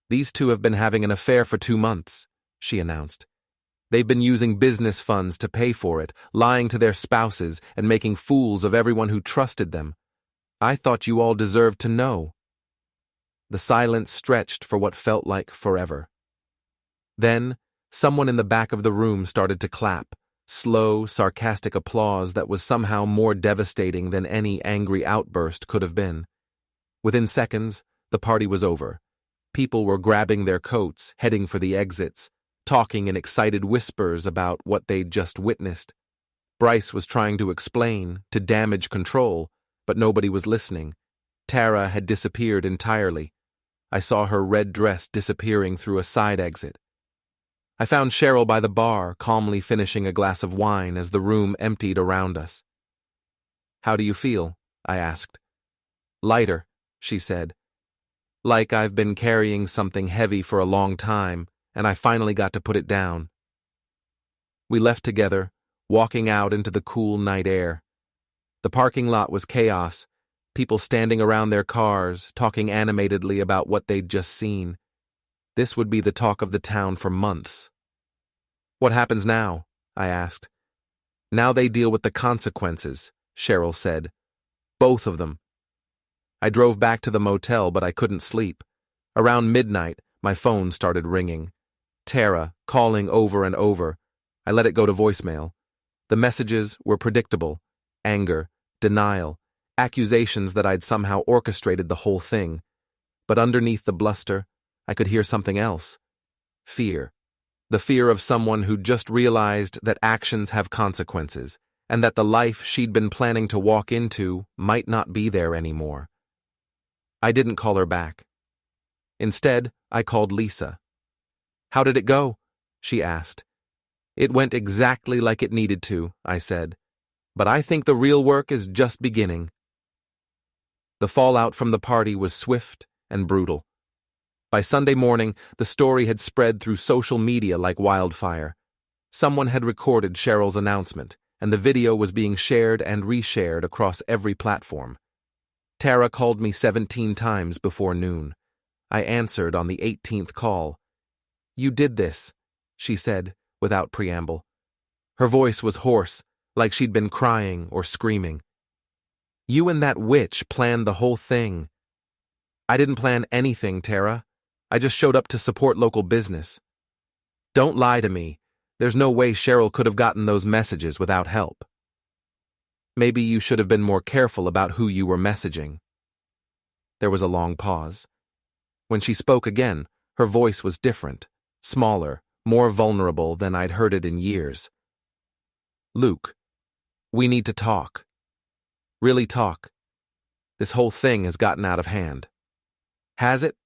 These two have been having an affair for 2 months, she announced. They've been using business funds to pay for it, lying to their spouses and making fools of everyone who trusted them. I thought you all deserved to know. The silence stretched for what felt like forever. Then, someone in the back of the room started to clap, slow, sarcastic applause that was somehow more devastating than any angry outburst could have been. Within seconds, the party was over. People were grabbing their coats, heading for the exits, talking in excited whispers about what they'd just witnessed. Bryce was trying to explain, to damage control, but nobody was listening. Tara had disappeared entirely. I saw her red dress disappearing through a side exit. I found Cheryl by the bar, calmly finishing a glass of wine as the room emptied around us. How do you feel? I asked. Lighter, she said. Like I've been carrying something heavy for a long time, and I finally got to put it down. We left together, walking out into the cool night air. The parking lot was chaos, people standing around their cars, talking animatedly about what they'd just seen. This would be the talk of the town for months. What happens now? I asked. Now they deal with the consequences, Cheryl said. Both of them. I drove back to the motel, but I couldn't sleep. Around midnight, my phone started ringing. Tara, calling over and over. I let it go to voicemail. The messages were predictable. Anger, denial, accusations that I'd somehow orchestrated the whole thing. But underneath the bluster, I could hear something else. Fear. The fear of someone who'd just realized that actions have consequences, and that the life she'd been planning to walk into might not be there anymore. I didn't call her back. Instead, I called Lisa. "How did it go?" she asked. "It went exactly like it needed to," I said. "But I think the real work is just beginning." The fallout from the party was swift and brutal. By Sunday morning, the story had spread through social media like wildfire. Someone had recorded Cheryl's announcement, and the video was being shared and reshared across every platform. Tara called me 17 times before noon. I answered on the 18th call. "You did this," she said, without preamble. Her voice was hoarse, like she'd been crying or screaming. "You and that witch planned the whole thing." "I didn't plan anything, Tara. I just showed up to support local business." "Don't lie to me. There's no way Cheryl could have gotten those messages without help." "Maybe you should have been more careful about who you were messaging." There was a long pause. When she spoke again, her voice was different, smaller, more vulnerable than I'd heard it in years. "Luke, we need to talk. Really talk. This whole thing has gotten out of hand." "Has it?"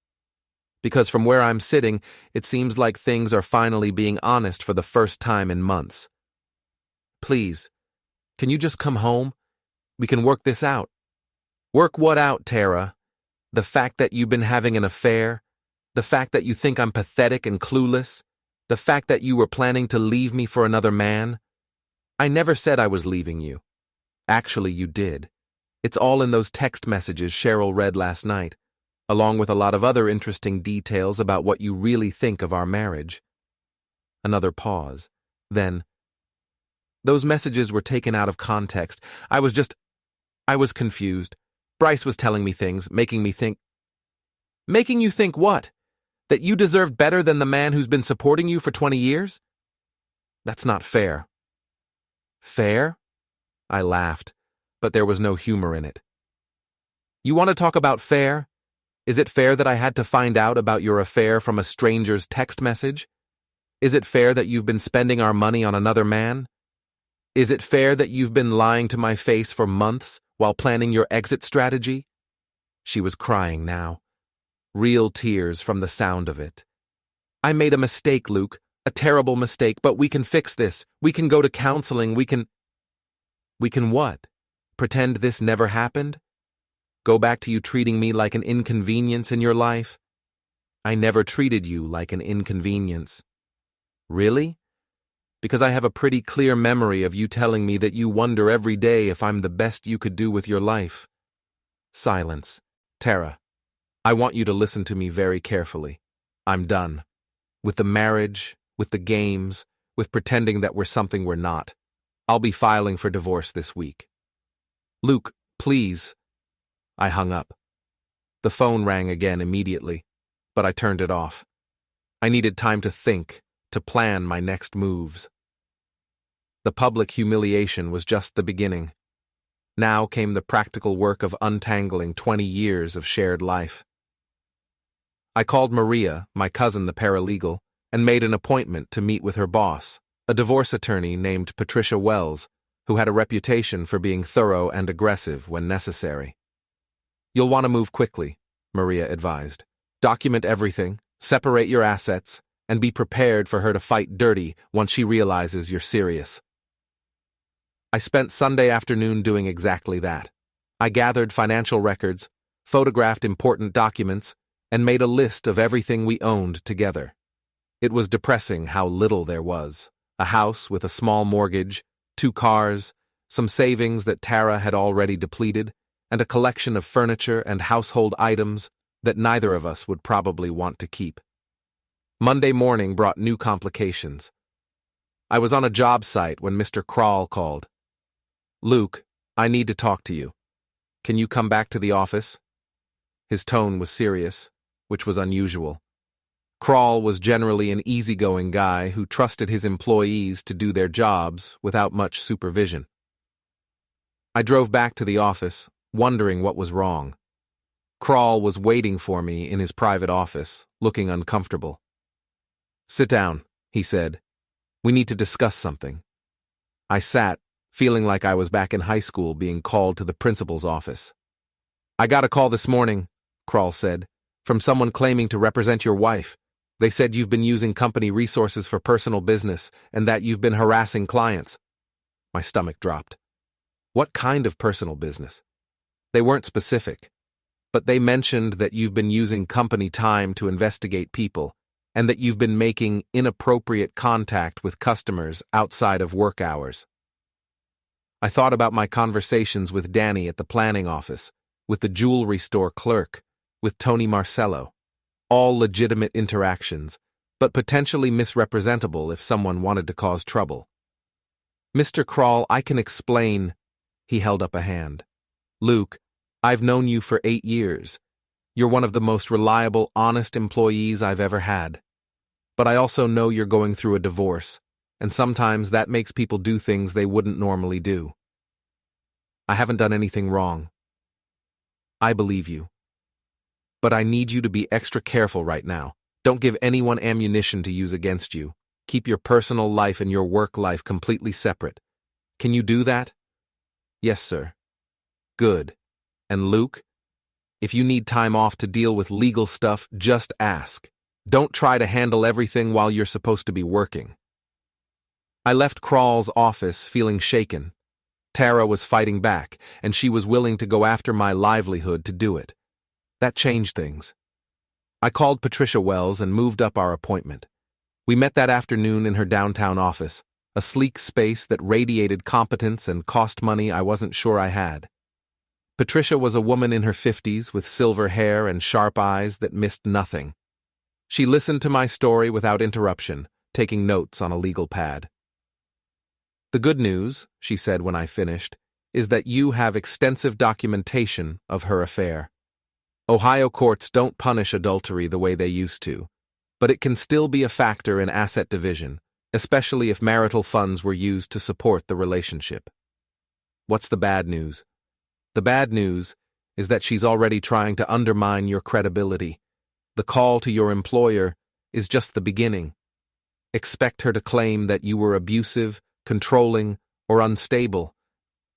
"Because from where I'm sitting, it seems like things are finally being honest for the first time in months. Please, can you just come home? We can work this out." "Work what out, Tara? The fact that you've been having an affair? The fact that you think I'm pathetic and clueless? The fact that you were planning to leave me for another man?" "I never said I was leaving you." "Actually, you did. It's all in those text messages Cheryl read last night, along with a lot of other interesting details about what you really think of our marriage." Another pause. Then, "Those messages were taken out of context. I was confused. Bryce was telling me things, making me think." "Making you think what? That you deserved better than the man who's been supporting you for 20 years? That's not fair." "Fair?" I laughed, but there was no humor in it. "You want to talk about fair? Is it fair that I had to find out about your affair from a stranger's text message? Is it fair that you've been spending our money on another man? Is it fair that you've been lying to my face for months while planning your exit strategy?" She was crying now. Real tears from the sound of it. "I made a mistake, Luke. A terrible mistake, but we can fix this. We can go to counseling. We can what? Pretend this never happened? Go back to you treating me like an inconvenience in your life?" "I never treated you like an inconvenience." "Really? Because I have a pretty clear memory of you telling me that you wonder every day if I'm the best you could do with your life." Silence. "Tara, I want you to listen to me very carefully. I'm done. With the marriage, with the games, with pretending that we're something we're not. I'll be filing for divorce this week." "Luke, please." I hung up. The phone rang again immediately, but I turned it off. I needed time to think, to plan my next moves. The public humiliation was just the beginning. Now came the practical work of untangling 20 years of shared life. I called Maria, my cousin the paralegal, and made an appointment to meet with her boss, a divorce attorney named Patricia Wells, who had a reputation for being thorough and aggressive when necessary. "You'll want to move quickly," Maria advised. "Document everything, separate your assets, and be prepared for her to fight dirty once she realizes you're serious." I spent Sunday afternoon doing exactly that. I gathered financial records, photographed important documents, and made a list of everything we owned together. It was depressing how little there was. A house with a small mortgage, 2 cars, some savings that Tara had already depleted, and a collection of furniture and household items that neither of us would probably want to keep. Monday morning brought new complications. I was on a job site when Mr. Kroll called. "Luke, I need to talk to you. Can you come back to the office?" His tone was serious, which was unusual. Crawl was generally an easygoing guy who trusted his employees to do their jobs without much supervision. I drove back to the office, wondering what was wrong. Crawl was waiting for me in his private office, looking uncomfortable. "Sit down," he said. "We need to discuss something." I sat, feeling like I was back in high school being called to the principal's office. "I got a call this morning," Crawl said, "from someone claiming to represent your wife. They said you've been using company resources for personal business and that you've been harassing clients." My stomach dropped. What kind of personal business? They weren't specific, but they mentioned that you've been using company time to investigate people and that you've been making inappropriate contact with customers outside of work hours. I thought about my conversations with Danny at the planning office, with the jewelry store clerk, with Tony Marcello. All legitimate interactions, but potentially misrepresentable if someone wanted to cause trouble. "Mr. Crawl, I can explain." He held up a hand. "Luke, I've known you for 8 years. You're one of the most reliable, honest employees I've ever had. But I also know you're going through a divorce, and sometimes that makes people do things they wouldn't normally do. I haven't done anything wrong. I believe you. But I need you to be extra careful right now. Don't give anyone ammunition to use against you. Keep your personal life and your work life completely separate. Can you do that?" "Yes, sir." "Good. And Luke, if you need time off to deal with legal stuff, just ask. Don't try to handle everything while you're supposed to be working." I left Crawl's office feeling shaken. Tara was fighting back, and she was willing to go after my livelihood to do it. That changed things. I called Patricia Wells and moved up our appointment. We met that afternoon in her downtown office, a sleek space that radiated competence and cost money I wasn't sure I had. Patricia was a woman in her 50s with silver hair and sharp eyes that missed nothing. She listened to my story without interruption, taking notes on a legal pad. "The good news," she said when I finished, "is that you have extensive documentation of her affair. Ohio courts don't punish adultery the way they used to, but it can still be a factor in asset division, especially if marital funds were used to support the relationship." "What's the bad news?" "The bad news is that she's already trying to undermine your credibility. The call to your employer is just the beginning. Expect her to claim that you were abusive, controlling, or unstable.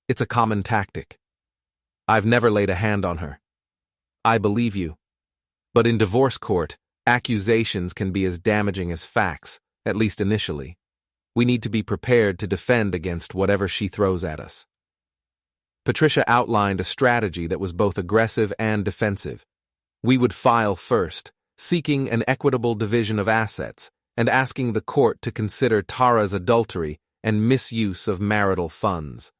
It's a common tactic. I've never laid a hand on her. I believe you. But in divorce court, accusations can be as damaging as facts, at least initially. We need to be prepared to defend against whatever she throws at us." Patricia outlined a strategy that was both aggressive and defensive. We would file first, seeking an equitable division of assets, and asking the court to consider Tara's adultery and misuse of marital funds.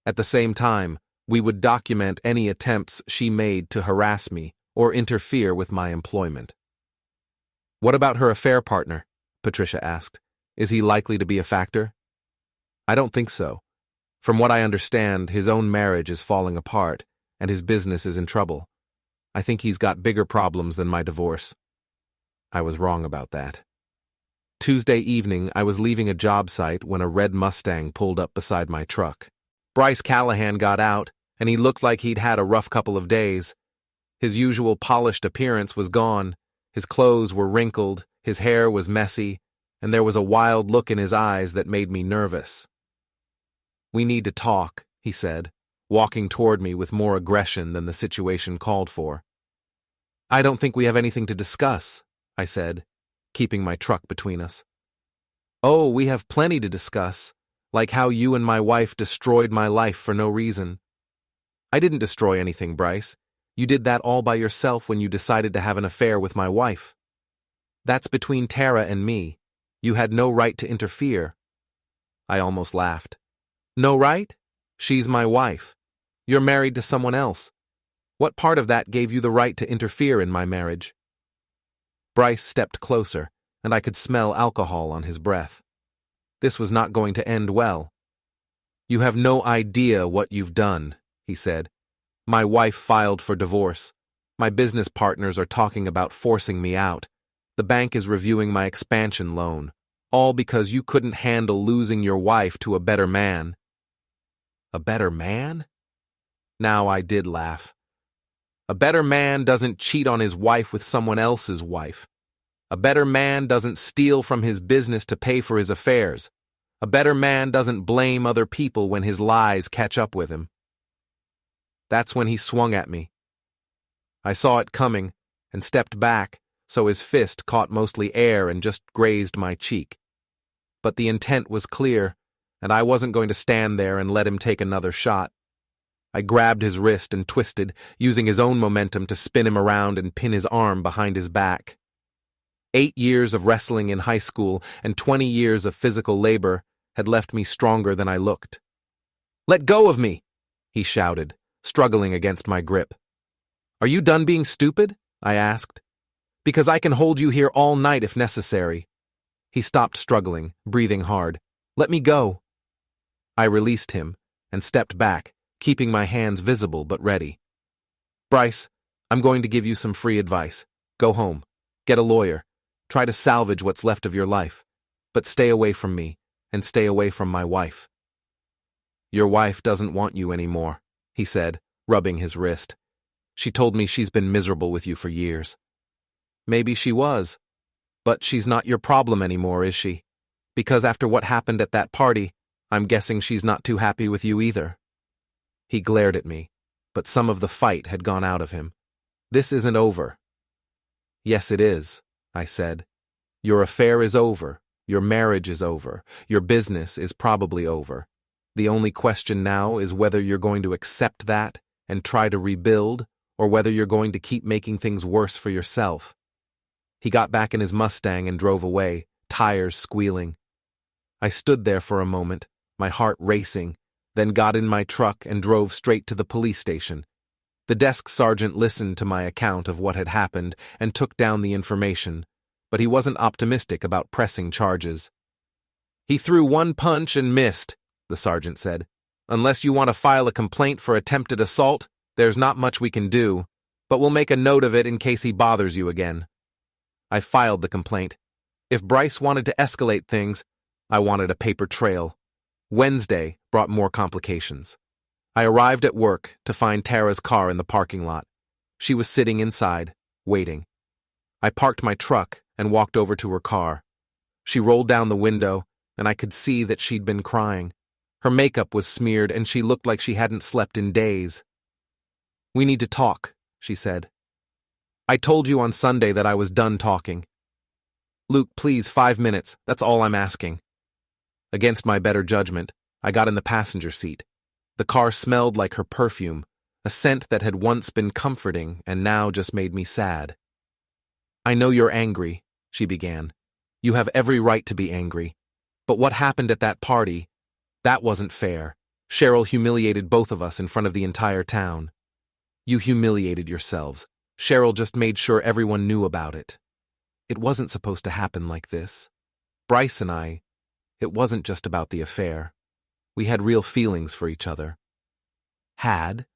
At the same time, we would document any attempts she made to harass me or interfere with my employment. "What about her affair partner?" Patricia asked. "Is he likely to be a factor?" "I don't think so. From what I understand, his own marriage is falling apart, and his business is in trouble. I think he's got bigger problems than my divorce." I was wrong about that. Tuesday evening, I was leaving a job site when a red Mustang pulled up beside my truck. Bryce Callahan got out, and he looked like he'd had a rough couple of days. His usual polished appearance was gone, his clothes were wrinkled, his hair was messy, and there was a wild look in his eyes that made me nervous. "We need to talk," he said, walking toward me with more aggression than the situation called for. "I don't think we have anything to discuss," I said, keeping my truck between us. "Oh, we have plenty to discuss, like how you and my wife destroyed my life for no reason." "I didn't destroy anything, Bryce. You did that all by yourself when you decided to have an affair with my wife. That's between Tara and me. You had no right to interfere." I almost laughed. "No right? She's my wife. You're married to someone else. What part of that gave you the right to interfere in my marriage?" Bryce stepped closer, and I could smell alcohol on his breath. This was not going to end well. "You have no idea what you've done," he said. "My wife filed for divorce. My business partners are talking about forcing me out. The bank is reviewing my expansion loan, all because you couldn't handle losing your wife to a better man. A better man? Now I did laugh. A better man doesn't cheat on his wife with someone else's wife. A better man doesn't steal from his business to pay for his affairs. A better man doesn't blame other people when his lies catch up with him. That's when he swung at me. I saw it coming and stepped back, so his fist caught mostly air and just grazed my cheek. But the intent was clear, and I wasn't going to stand there and let him take another shot. I grabbed his wrist and twisted, using his own momentum to spin him around and pin his arm behind his back. 8 years of wrestling in high school and 20 years of physical labor had left me stronger than I looked. "Let go of me!" he shouted, struggling against my grip. "Are you done being stupid?" I asked. "Because I can hold you here all night if necessary." He stopped struggling, breathing hard. "Let me go." I released him and stepped back, keeping my hands visible but ready. "Bryce, I'm going to give you some free advice. Go home. Get a lawyer. Try to salvage what's left of your life. But stay away from me, and stay away from my wife." "Your wife doesn't want you anymore," he said, rubbing his wrist. "She told me she's been miserable with you for years." "Maybe she was. But she's not your problem anymore, is she? Because after what happened at that party, I'm guessing she's not too happy with you either." He glared at me, but some of the fight had gone out of him. "This isn't over." "Yes, it is," I said. "Your affair is over. Your marriage is over. Your business is probably over. The only question now is whether you're going to accept that and try to rebuild, or whether you're going to keep making things worse for yourself." He got back in his Mustang and drove away, tires squealing. I stood there for a moment, my heart racing, then got in my truck and drove straight to the police station. The desk sergeant listened to my account of what had happened and took down the information, but he wasn't optimistic about pressing charges. "He threw one punch and missed," the sergeant said. "Unless you want to file a complaint for attempted assault, there's not much we can do, but we'll make a note of it in case he bothers you again." I filed the complaint. If Bryce wanted to escalate things, I wanted a paper trail. Wednesday brought more complications. I arrived at work to find Tara's car in the parking lot. She was sitting inside, waiting. I parked my truck and walked over to her car. She rolled down the window, and I could see that she'd been crying. Her makeup was smeared, and she looked like she hadn't slept in days. "We need to talk," she said. "I told you on Sunday that I was done talking." "Luke, please, 5 minutes. That's all I'm asking." Against my better judgment, I got in the passenger seat. The car smelled like her perfume, a scent that had once been comforting and now just made me sad. "I know you're angry," she began. "You have every right to be angry. But what happened at that party, that wasn't fair. Cheryl humiliated both of us in front of the entire town." "You humiliated yourselves. Cheryl just made sure everyone knew about it. It wasn't supposed to happen like this. Bryce and I, it wasn't just about the affair. We had real feelings for each other." "Had?"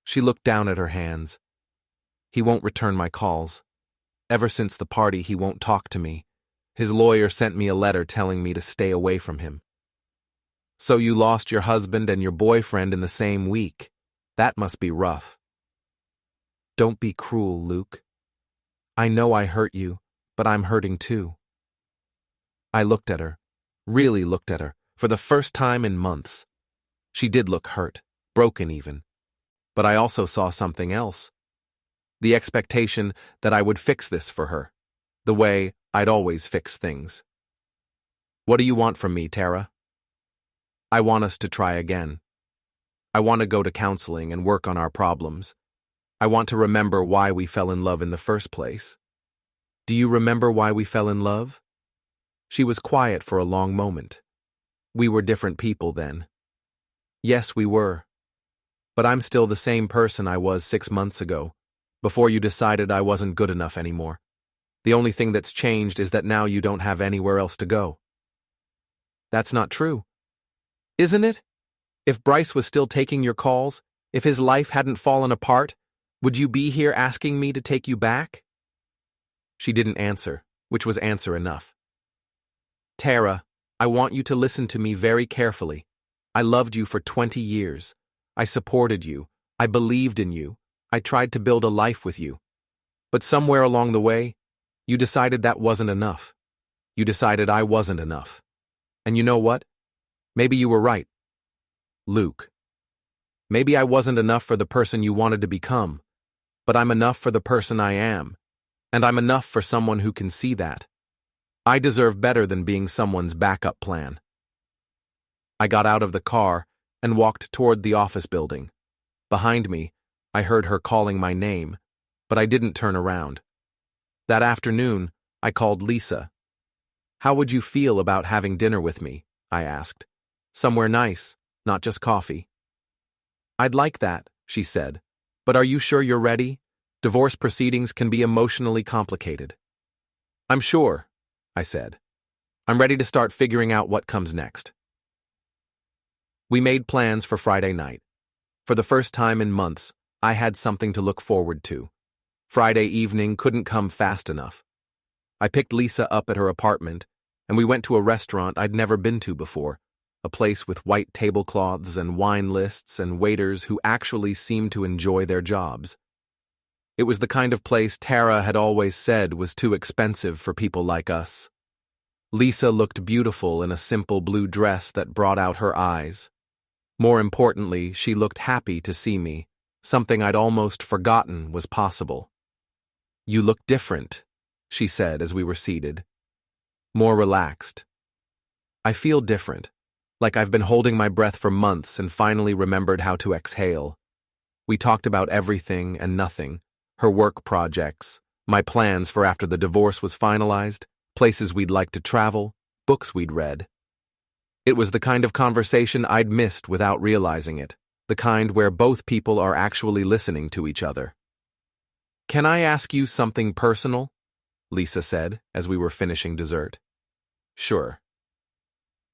She looked down at her hands. "He won't return my calls. Ever since the party, he won't talk to me. His lawyer sent me a letter telling me to stay away from him." "So you lost your husband and your boyfriend in the same week. That must be rough." "Don't be cruel, Luke. I know I hurt you, but I'm hurting too." I looked at her, really looked at her, for the first time in months. She did look hurt, broken even. But I also saw something else. The expectation that I would fix this for her, the way I'd always fix things. "What do you want from me, Tara?" "I want us to try again. I want to go to counseling and work on our problems. I want to remember why we fell in love in the first place." "Do you remember why we fell in love?" She was quiet for a long moment. "We were different people then." "Yes, we were. But I'm still the same person I was 6 months ago, before you decided I wasn't good enough anymore. The only thing that's changed is that now you don't have anywhere else to go." "That's not true. Isn't it? If Bryce was still taking your calls, if his life hadn't fallen apart, would you be here asking me to take you back?" She didn't answer, which was answer enough. Tara, I want you to listen to me very carefully. I loved you for 20 years. I supported you. I believed in you. I tried to build a life with you. But somewhere along the way, you decided that wasn't enough. You decided I wasn't enough. And you know what? Maybe you were right. Luke. Maybe I wasn't enough for the person you wanted to become, but I'm enough for the person I am, and I'm enough for someone who can see that. I deserve better than being someone's backup plan. I got out of the car and walked toward the office building. Behind me, I heard her calling my name, but I didn't turn around. That afternoon, I called Lisa. How would you feel about having dinner with me? I asked. Somewhere nice, not just coffee. I'd like that, she said. But are you sure you're ready? Divorce proceedings can be emotionally complicated. I'm sure, I said. I'm ready to start figuring out what comes next. We made plans for Friday night. For the first time in months, I had something to look forward to. Friday evening couldn't come fast enough. I picked Lisa up at her apartment, and we went to a restaurant I'd never been to before, a place with white tablecloths and wine lists and waiters who actually seemed to enjoy their jobs. It was the kind of place Tara had always said was too expensive for people like us. Lisa looked beautiful in a simple blue dress that brought out her eyes. More importantly, she looked happy to see me, something I'd almost forgotten was possible. You look different, she said as we were seated. More relaxed. I feel different, like I've been holding my breath for months and finally remembered how to exhale. We talked about everything and nothing, her work projects, my plans for after the divorce was finalized, places we'd like to travel, books we'd read. It was the kind of conversation I'd missed without realizing it, the kind where both people are actually listening to each other. Can I ask you something personal? Lisa said as we were finishing dessert. Sure.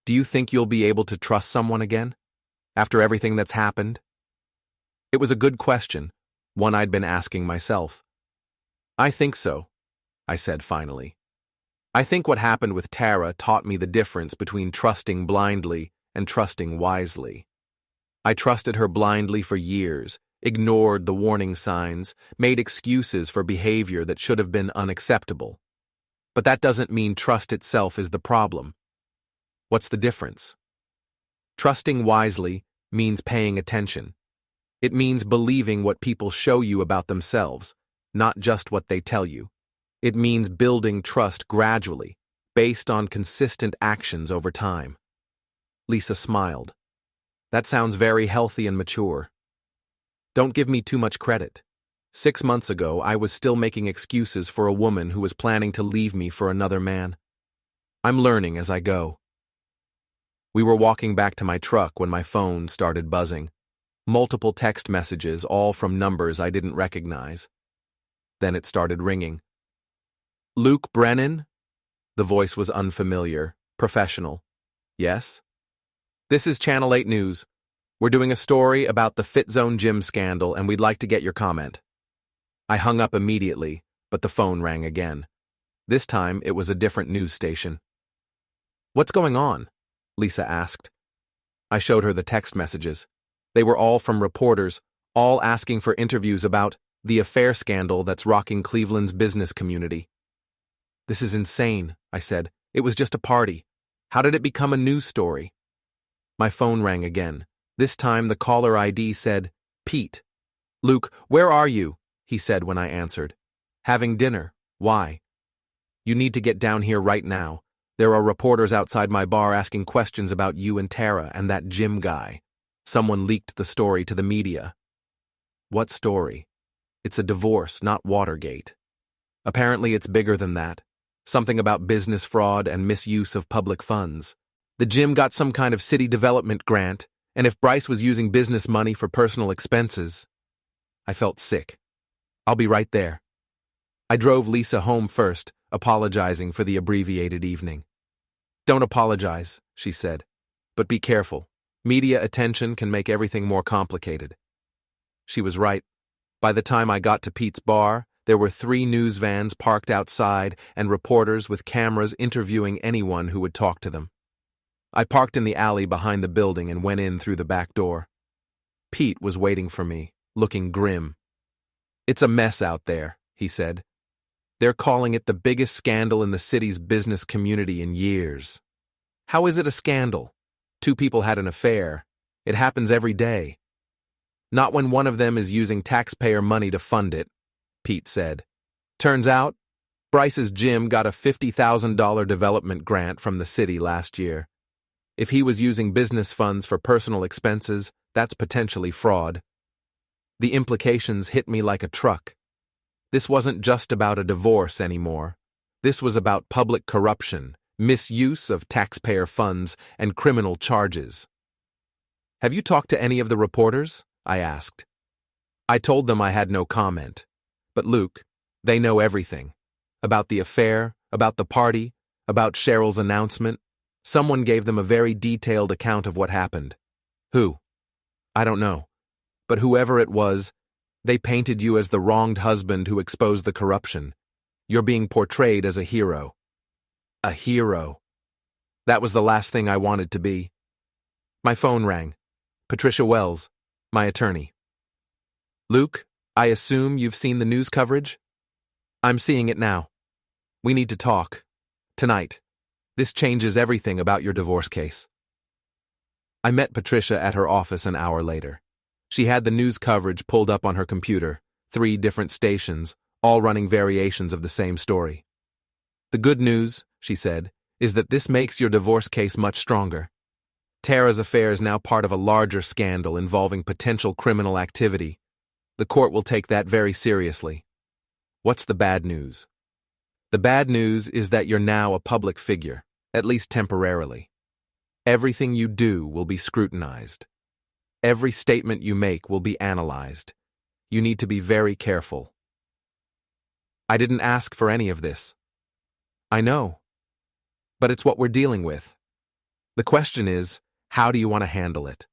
Do you think you'll be able to trust someone again, after everything that's happened? It was a good question, one I'd been asking myself. I think so, I said finally. I think what happened with Tara taught me the difference between trusting blindly and trusting wisely. I trusted her blindly for years, ignored the warning signs, made excuses for behavior that should have been unacceptable. But that doesn't mean trust itself is the problem. What's the difference? Trusting wisely means paying attention. It means believing what people show you about themselves, not just what they tell you. It means building trust gradually, based on consistent actions over time. Lisa smiled. That sounds very healthy and mature. Don't give me too much credit. 6 months ago, I was still making excuses for a woman who was planning to leave me for another man. I'm learning as I go. We were walking back to my truck when my phone started buzzing. Multiple text messages, all from numbers I didn't recognize. Then it started ringing. Luke Brennan? The voice was unfamiliar, professional. Yes? This is Channel 8 News. We're doing a story about the Fit Zone gym scandal and we'd like to get your comment. I hung up immediately, but the phone rang again. This time it was a different news station. What's going on? Lisa asked. I showed her the text messages. They were all from reporters, all asking for interviews about the affair scandal that's rocking Cleveland's business community. This is insane, I said. It was just a party. How did it become a news story? My phone rang again. This time the caller ID said, Pete. Luke, where are you? He said when I answered. Having dinner. Why? You need to get down here right now. There are reporters outside my bar asking questions about you and Tara and that gym guy. Someone leaked the story to the media. What story? It's a divorce, not Watergate. Apparently it's bigger than that. Something about business fraud and misuse of public funds. The gym got some kind of city development grant, and if Bryce was using business money for personal expenses... I felt sick. I'll be right there. I drove Lisa home first, apologizing for the abbreviated evening. Don't apologize, she said, but be careful. Media attention can make everything more complicated. She was right. By the time I got to Pete's bar, There were 3 news vans parked outside and reporters with cameras interviewing anyone who would talk to them. I parked in the alley behind the building and went in through the back door. Pete was waiting for me, looking grim. "It's a mess out there," he said. "They're calling it the biggest scandal in the city's business community in years." "How is it a scandal? 2 people had an affair. It happens every day." "Not when one of them is using taxpayer money to fund it," Pete said. "Turns out, Bryce's gym got a $50,000 development grant from the city last year. If he was using business funds for personal expenses, that's potentially fraud." The implications hit me like a truck. This wasn't just about a divorce anymore. This was about public corruption, misuse of taxpayer funds, and criminal charges. "Have you talked to any of the reporters?" I asked. I told them I had no comment. But Luke, they know everything. About the affair, about the party, about Cheryl's announcement. Someone gave them a very detailed account of what happened. "Who?" "I don't know. But whoever it was, they painted you as the wronged husband who exposed the corruption. You're being portrayed as a hero." A hero. That was the last thing I wanted to be. My phone rang. Patricia Wells, my attorney. "Luke, I assume you've seen the news coverage?" "I'm seeing it now. We need to talk. Tonight. This changes everything about your divorce case." I met Patricia at her office an hour later. She had the news coverage pulled up on her computer, 3 different stations, all running variations of the same story. "The good news," she said, "is that this makes your divorce case much stronger. Tara's affair is now part of a larger scandal involving potential criminal activity. The court will take that very seriously." "What's the bad news?" "The bad news is that you're now a public figure, at least temporarily. Everything you do will be scrutinized. Every statement you make will be analyzed. You need to be very careful." "I didn't ask for any of this." "I know. But it's what we're dealing with. The question is, how do you want to handle it?"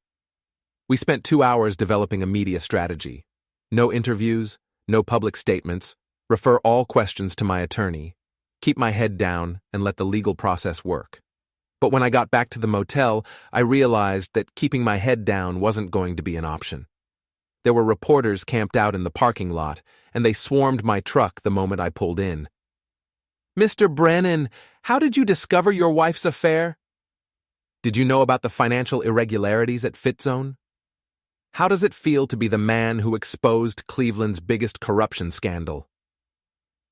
We spent 2 hours developing a media strategy. No interviews, no public statements, refer all questions to my attorney, keep my head down, and let the legal process work. But when I got back to the motel, I realized that keeping my head down wasn't going to be an option. There were reporters camped out in the parking lot, and they swarmed my truck the moment I pulled in. "Mr. Brennan, how did you discover your wife's affair? Did you know about the financial irregularities at FitZone? How does it feel to be the man who exposed Cleveland's biggest corruption scandal?"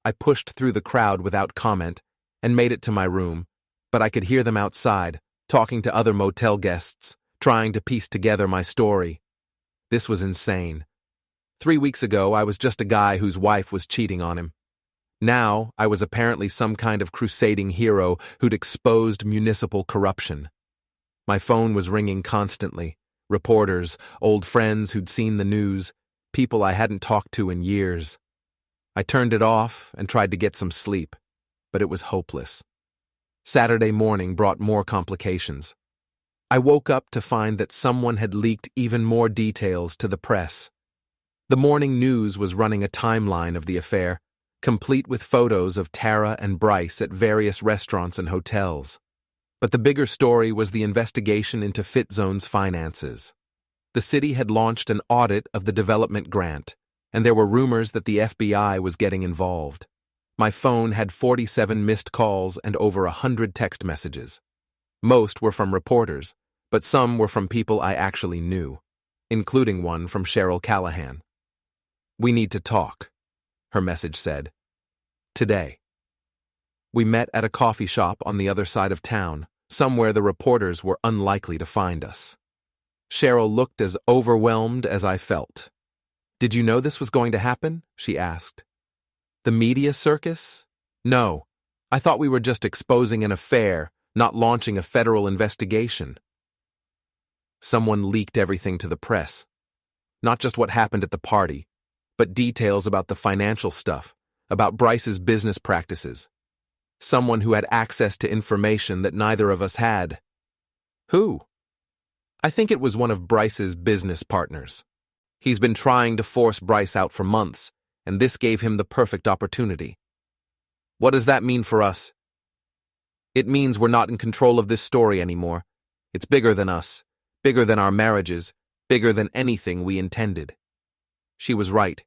I pushed through the crowd without comment and made it to my room, but I could hear them outside, talking to other motel guests, trying to piece together my story. This was insane. 3 weeks ago, I was just a guy whose wife was cheating on him. Now, I was apparently some kind of crusading hero who'd exposed municipal corruption. My phone was ringing constantly. Reporters, old friends who'd seen the news, people I hadn't talked to in years. I turned it off and tried to get some sleep, but it was hopeless. Saturday morning brought more complications. I woke up to find that someone had leaked even more details to the press. The morning news was running a timeline of the affair, complete with photos of Tara and Bryce at various restaurants and hotels. But the bigger story was the investigation into FitZone's finances. The city had launched an audit of the development grant, and there were rumors that the FBI was getting involved. My phone had 47 missed calls and over 100 text messages. Most were from reporters, but some were from people I actually knew, including one from Cheryl Callahan. "We need to talk," her message said. "Today." We met at a coffee shop on the other side of town, somewhere the reporters were unlikely to find us. Cheryl looked as overwhelmed as I felt. "Did you know this was going to happen?" she asked. "The media circus? No. I thought we were just exposing an affair, not launching a federal investigation." Someone leaked everything to the press. Not just what happened at the party, but details about the financial stuff, about Bryce's business practices. Someone who had access to information that neither of us had. Who? I think it was one of Bryce's business partners. He's been trying to force Bryce out for months, and this gave him the perfect opportunity. What does that mean for us? It means we're not in control of this story anymore. It's bigger than us, bigger than our marriages, bigger than anything we intended. She was right.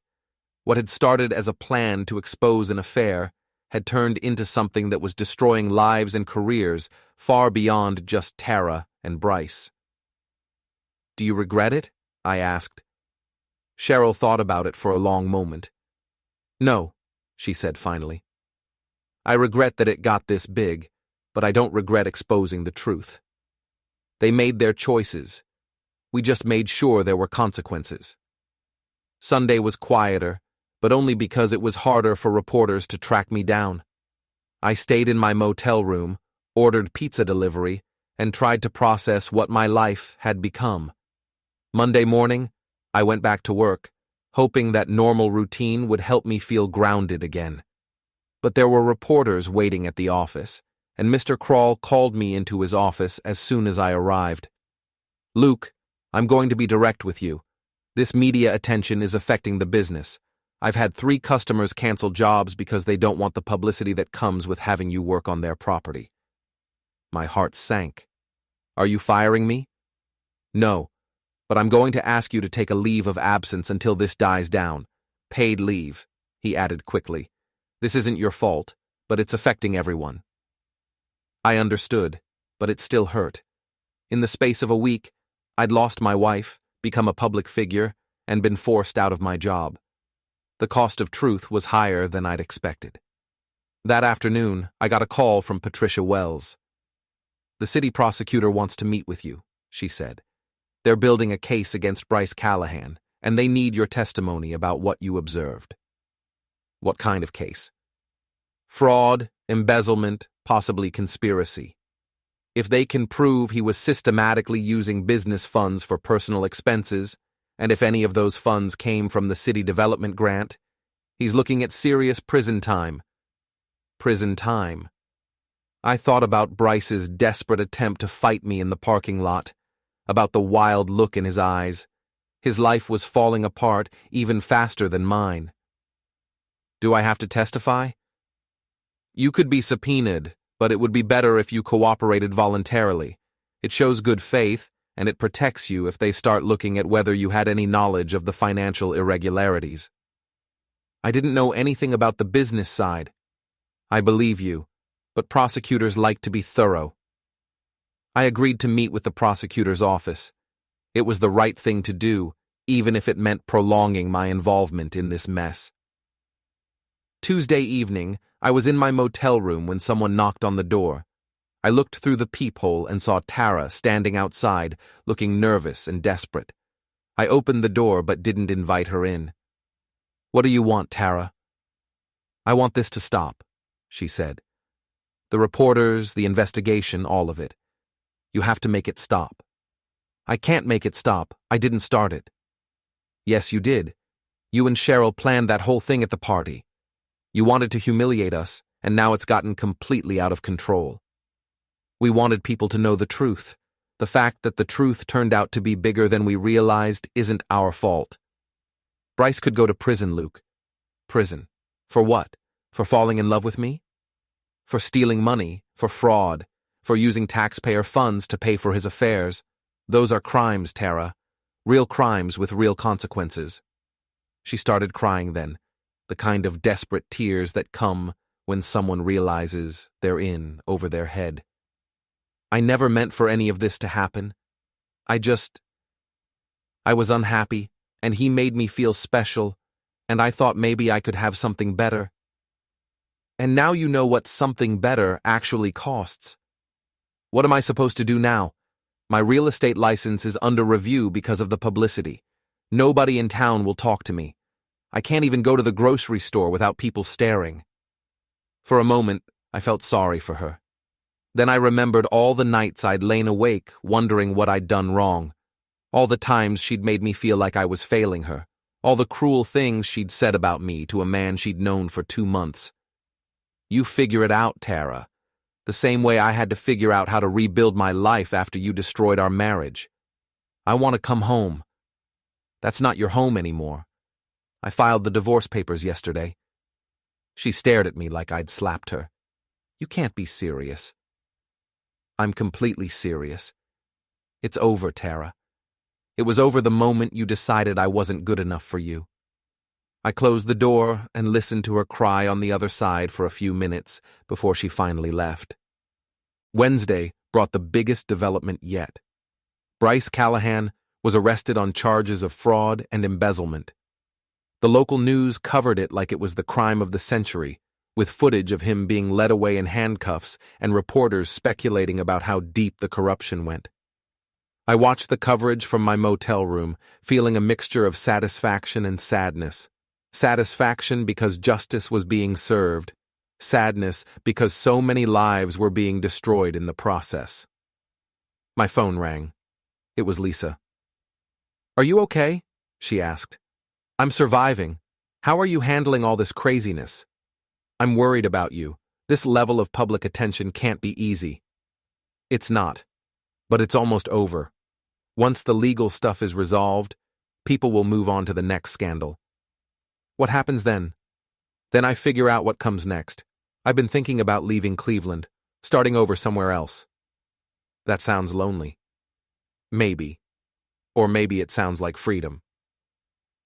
What had started as a plan to expose an affair had turned into something that was destroying lives and careers far beyond just Tara and Bryce. Do you regret it? I asked. Cheryl thought about it for a long moment. No, she said finally. I regret that it got this big, but I don't regret exposing the truth. They made their choices. We just made sure there were consequences. Sunday was quieter, but only because it was harder for reporters to track me down. I stayed in my motel room, ordered pizza delivery, and tried to process what my life had become. Monday morning, I went back to work, hoping that normal routine would help me feel grounded again. But there were reporters waiting at the office, and Mr. Kroll called me into his office as soon as I arrived. Luke, I'm going to be direct with you. This media attention is affecting the business. I've had 3 customers cancel jobs because they don't want the publicity that comes with having you work on their property. My heart sank. Are you firing me? No, but I'm going to ask you to take a leave of absence until this dies down. Paid leave, he added quickly. This isn't your fault, but it's affecting everyone. I understood, but it still hurt. In the space of a week, I'd lost my wife, become a public figure, and been forced out of my job. The cost of truth was higher than I'd expected. That afternoon, I got a call from Patricia Wells. The city prosecutor wants to meet with you, she said. They're building a case against Bryce Callahan, and they need your testimony about what you observed. What kind of case? Fraud, embezzlement, possibly conspiracy. If they can prove he was systematically using business funds for personal expenses, and if any of those funds came from the city development grant, he's looking at serious prison time. Prison time. I thought about Bryce's desperate attempt to fight me in the parking lot, about the wild look in his eyes. His life was falling apart even faster than mine. Do I have to testify? You could be subpoenaed, but it would be better if you cooperated voluntarily. It shows good faith, and it protects you if they start looking at whether you had any knowledge of the financial irregularities. I didn't know anything about the business side. I believe you, but prosecutors like to be thorough. I agreed to meet with the prosecutor's office. It was the right thing to do, even if it meant prolonging my involvement in this mess. Tuesday evening, I was in my motel room when someone knocked on the door. I looked through the peephole and saw Tara standing outside, looking nervous and desperate. I opened the door but didn't invite her in. What do you want, Tara? I want this to stop, she said. The reporters, the investigation, all of it. You have to make it stop. I can't make it stop. I didn't start it. Yes, you did. You and Cheryl planned that whole thing at the party. You wanted to humiliate us, and now it's gotten completely out of control. We wanted people to know the truth. The fact that the truth turned out to be bigger than we realized isn't our fault. Bryce could go to prison, Luke. Prison. For what? For falling in love with me? For stealing money, for fraud, for using taxpayer funds to pay for his affairs. Those are crimes, Tara. Real crimes with real consequences. She started crying then, the kind of desperate tears that come when someone realizes they're in over their head. I never meant for any of this to happen. I was unhappy, and he made me feel special, and I thought maybe I could have something better. And now you know what something better actually costs. What am I supposed to do now? My real estate license is under review because of the publicity. Nobody in town will talk to me. I can't even go to the grocery store without people staring. For a moment, I felt sorry for her. Then I remembered all the nights I'd lain awake wondering what I'd done wrong, all the times she'd made me feel like I was failing her, all the cruel things she'd said about me to a man she'd known for 2 months. You figure it out, Tara, the same way I had to figure out how to rebuild my life after you destroyed our marriage. I want to come home. That's not your home anymore. I filed the divorce papers yesterday. She stared at me like I'd slapped her. You can't be serious. I'm completely serious. It's over, Tara. It was over the moment you decided I wasn't good enough for you. I closed the door and listened to her cry on the other side for a few minutes before she finally left. Wednesday brought the biggest development yet. Bryce Callahan was arrested on charges of fraud and embezzlement. The local news covered it like it was the crime of the century, with footage of him being led away in handcuffs and reporters speculating about how deep the corruption went. I watched the coverage from my motel room, feeling a mixture of satisfaction and sadness. Satisfaction because justice was being served. Sadness because so many lives were being destroyed in the process. My phone rang. It was Lisa. "Are you okay?" she asked. "I'm surviving. How are you handling all this craziness? I'm worried about you. This level of public attention can't be easy." It's not. But it's almost over. Once the legal stuff is resolved, people will move on to the next scandal. What happens then? Then I figure out what comes next. I've been thinking about leaving Cleveland, starting over somewhere else. That sounds lonely. Maybe. Or maybe it sounds like freedom.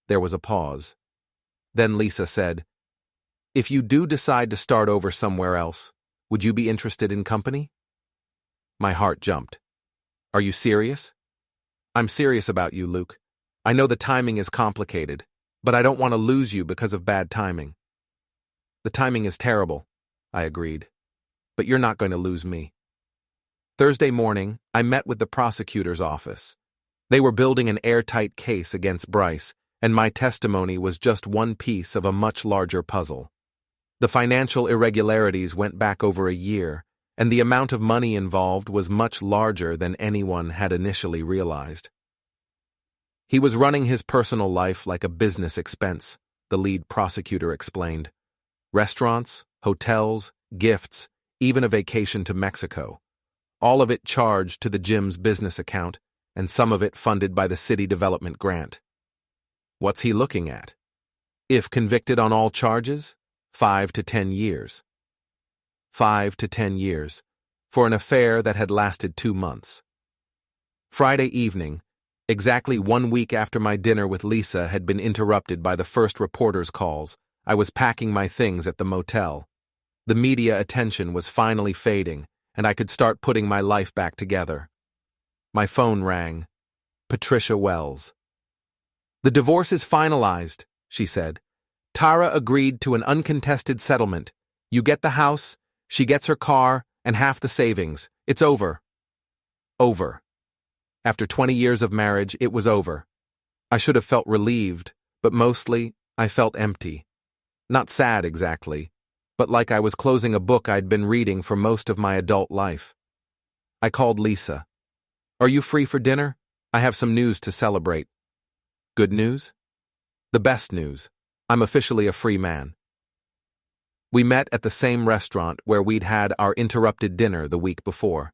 There was a pause. Then Lisa said, "If you do decide to start over somewhere else, would you be interested in company?" My heart jumped. "Are you serious?" "I'm serious about you, Luke. I know the timing is complicated, but I don't want to lose you because of bad timing." "The timing is terrible," I agreed. "But you're not going to lose me." Thursday morning, I met with the prosecutor's office. They were building an airtight case against Bryce, and my testimony was just one piece of a much larger puzzle. The financial irregularities went back over a year, and the amount of money involved was much larger than anyone had initially realized. He was running his personal life like a business expense, the lead prosecutor explained. Restaurants, hotels, gifts, even a vacation to Mexico. All of it charged to the gym's business account, and some of it funded by the city development grant. What's he looking at? If convicted on all charges, 5 to 10 years. 5 to 10 years, for an affair that had lasted 2 months. Friday evening, exactly 1 week after my dinner with Lisa had been interrupted by the first reporter's calls, I was packing my things at the motel. The media attention was finally fading, and I could start putting my life back together. My phone rang. Patricia Wells. "The divorce is finalized," she said. "Tara agreed to an uncontested settlement. You get the house, she gets her car, and half the savings. It's over." Over. After 20 years of marriage, it was over. I should have felt relieved, but mostly, I felt empty. Not sad exactly, but like I was closing a book I'd been reading for most of my adult life. I called Lisa. "Are you free for dinner? I have some news to celebrate." "Good news?" "The best news. I'm officially a free man." We met at the same restaurant where we'd had our interrupted dinner the week before.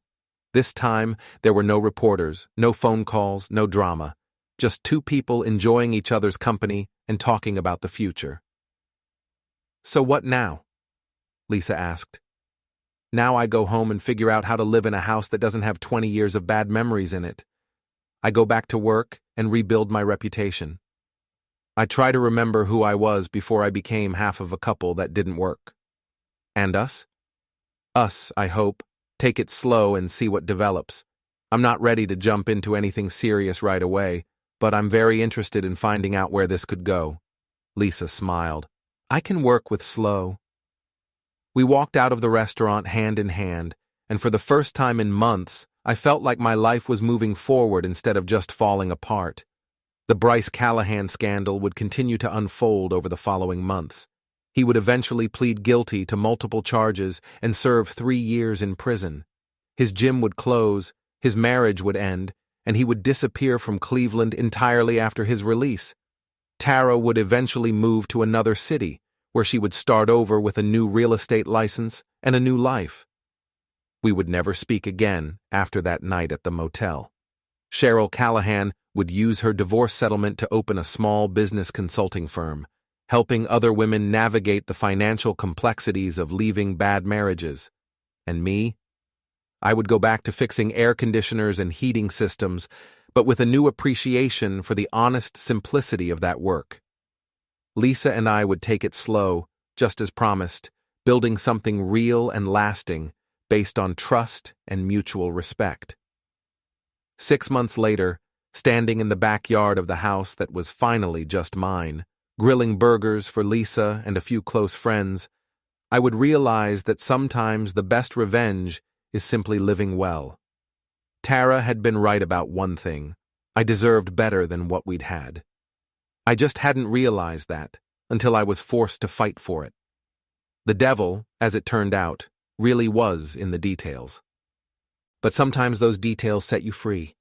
This time, there were no reporters, no phone calls, no drama. Just two people enjoying each other's company and talking about the future. "So what now?" Lisa asked. "Now I go home and figure out how to live in a house that doesn't have 20 years of bad memories in it. I go back to work and rebuild my reputation. I try to remember who I was before I became half of a couple that didn't work." "And us?" "Us, I hope. Take it slow and see what develops. I'm not ready to jump into anything serious right away, but I'm very interested in finding out where this could go." Lisa smiled. "I can work with slow." We walked out of the restaurant hand in hand, and for the first time in months, I felt like my life was moving forward instead of just falling apart. The Bryce Callahan scandal would continue to unfold over the following months. He would eventually plead guilty to multiple charges and serve 3 years in prison. His gym would close, his marriage would end, and he would disappear from Cleveland entirely after his release. Tara would eventually move to another city, where she would start over with a new real estate license and a new life. We would never speak again after that night at the motel. Cheryl Callahan would use her divorce settlement to open a small business consulting firm, helping other women navigate the financial complexities of leaving bad marriages. And me? I would go back to fixing air conditioners and heating systems, but with a new appreciation for the honest simplicity of that work. Lisa and I would take it slow, just as promised, building something real and lasting, based on trust and mutual respect. 6 months later, standing in the backyard of the house that was finally just mine, grilling burgers for Lisa and a few close friends, I would realize that sometimes the best revenge is simply living well. Tara had been right about one thing. I deserved better than what we'd had. I just hadn't realized that until I was forced to fight for it. The devil, as it turned out, really was in the details. But sometimes those details set you free.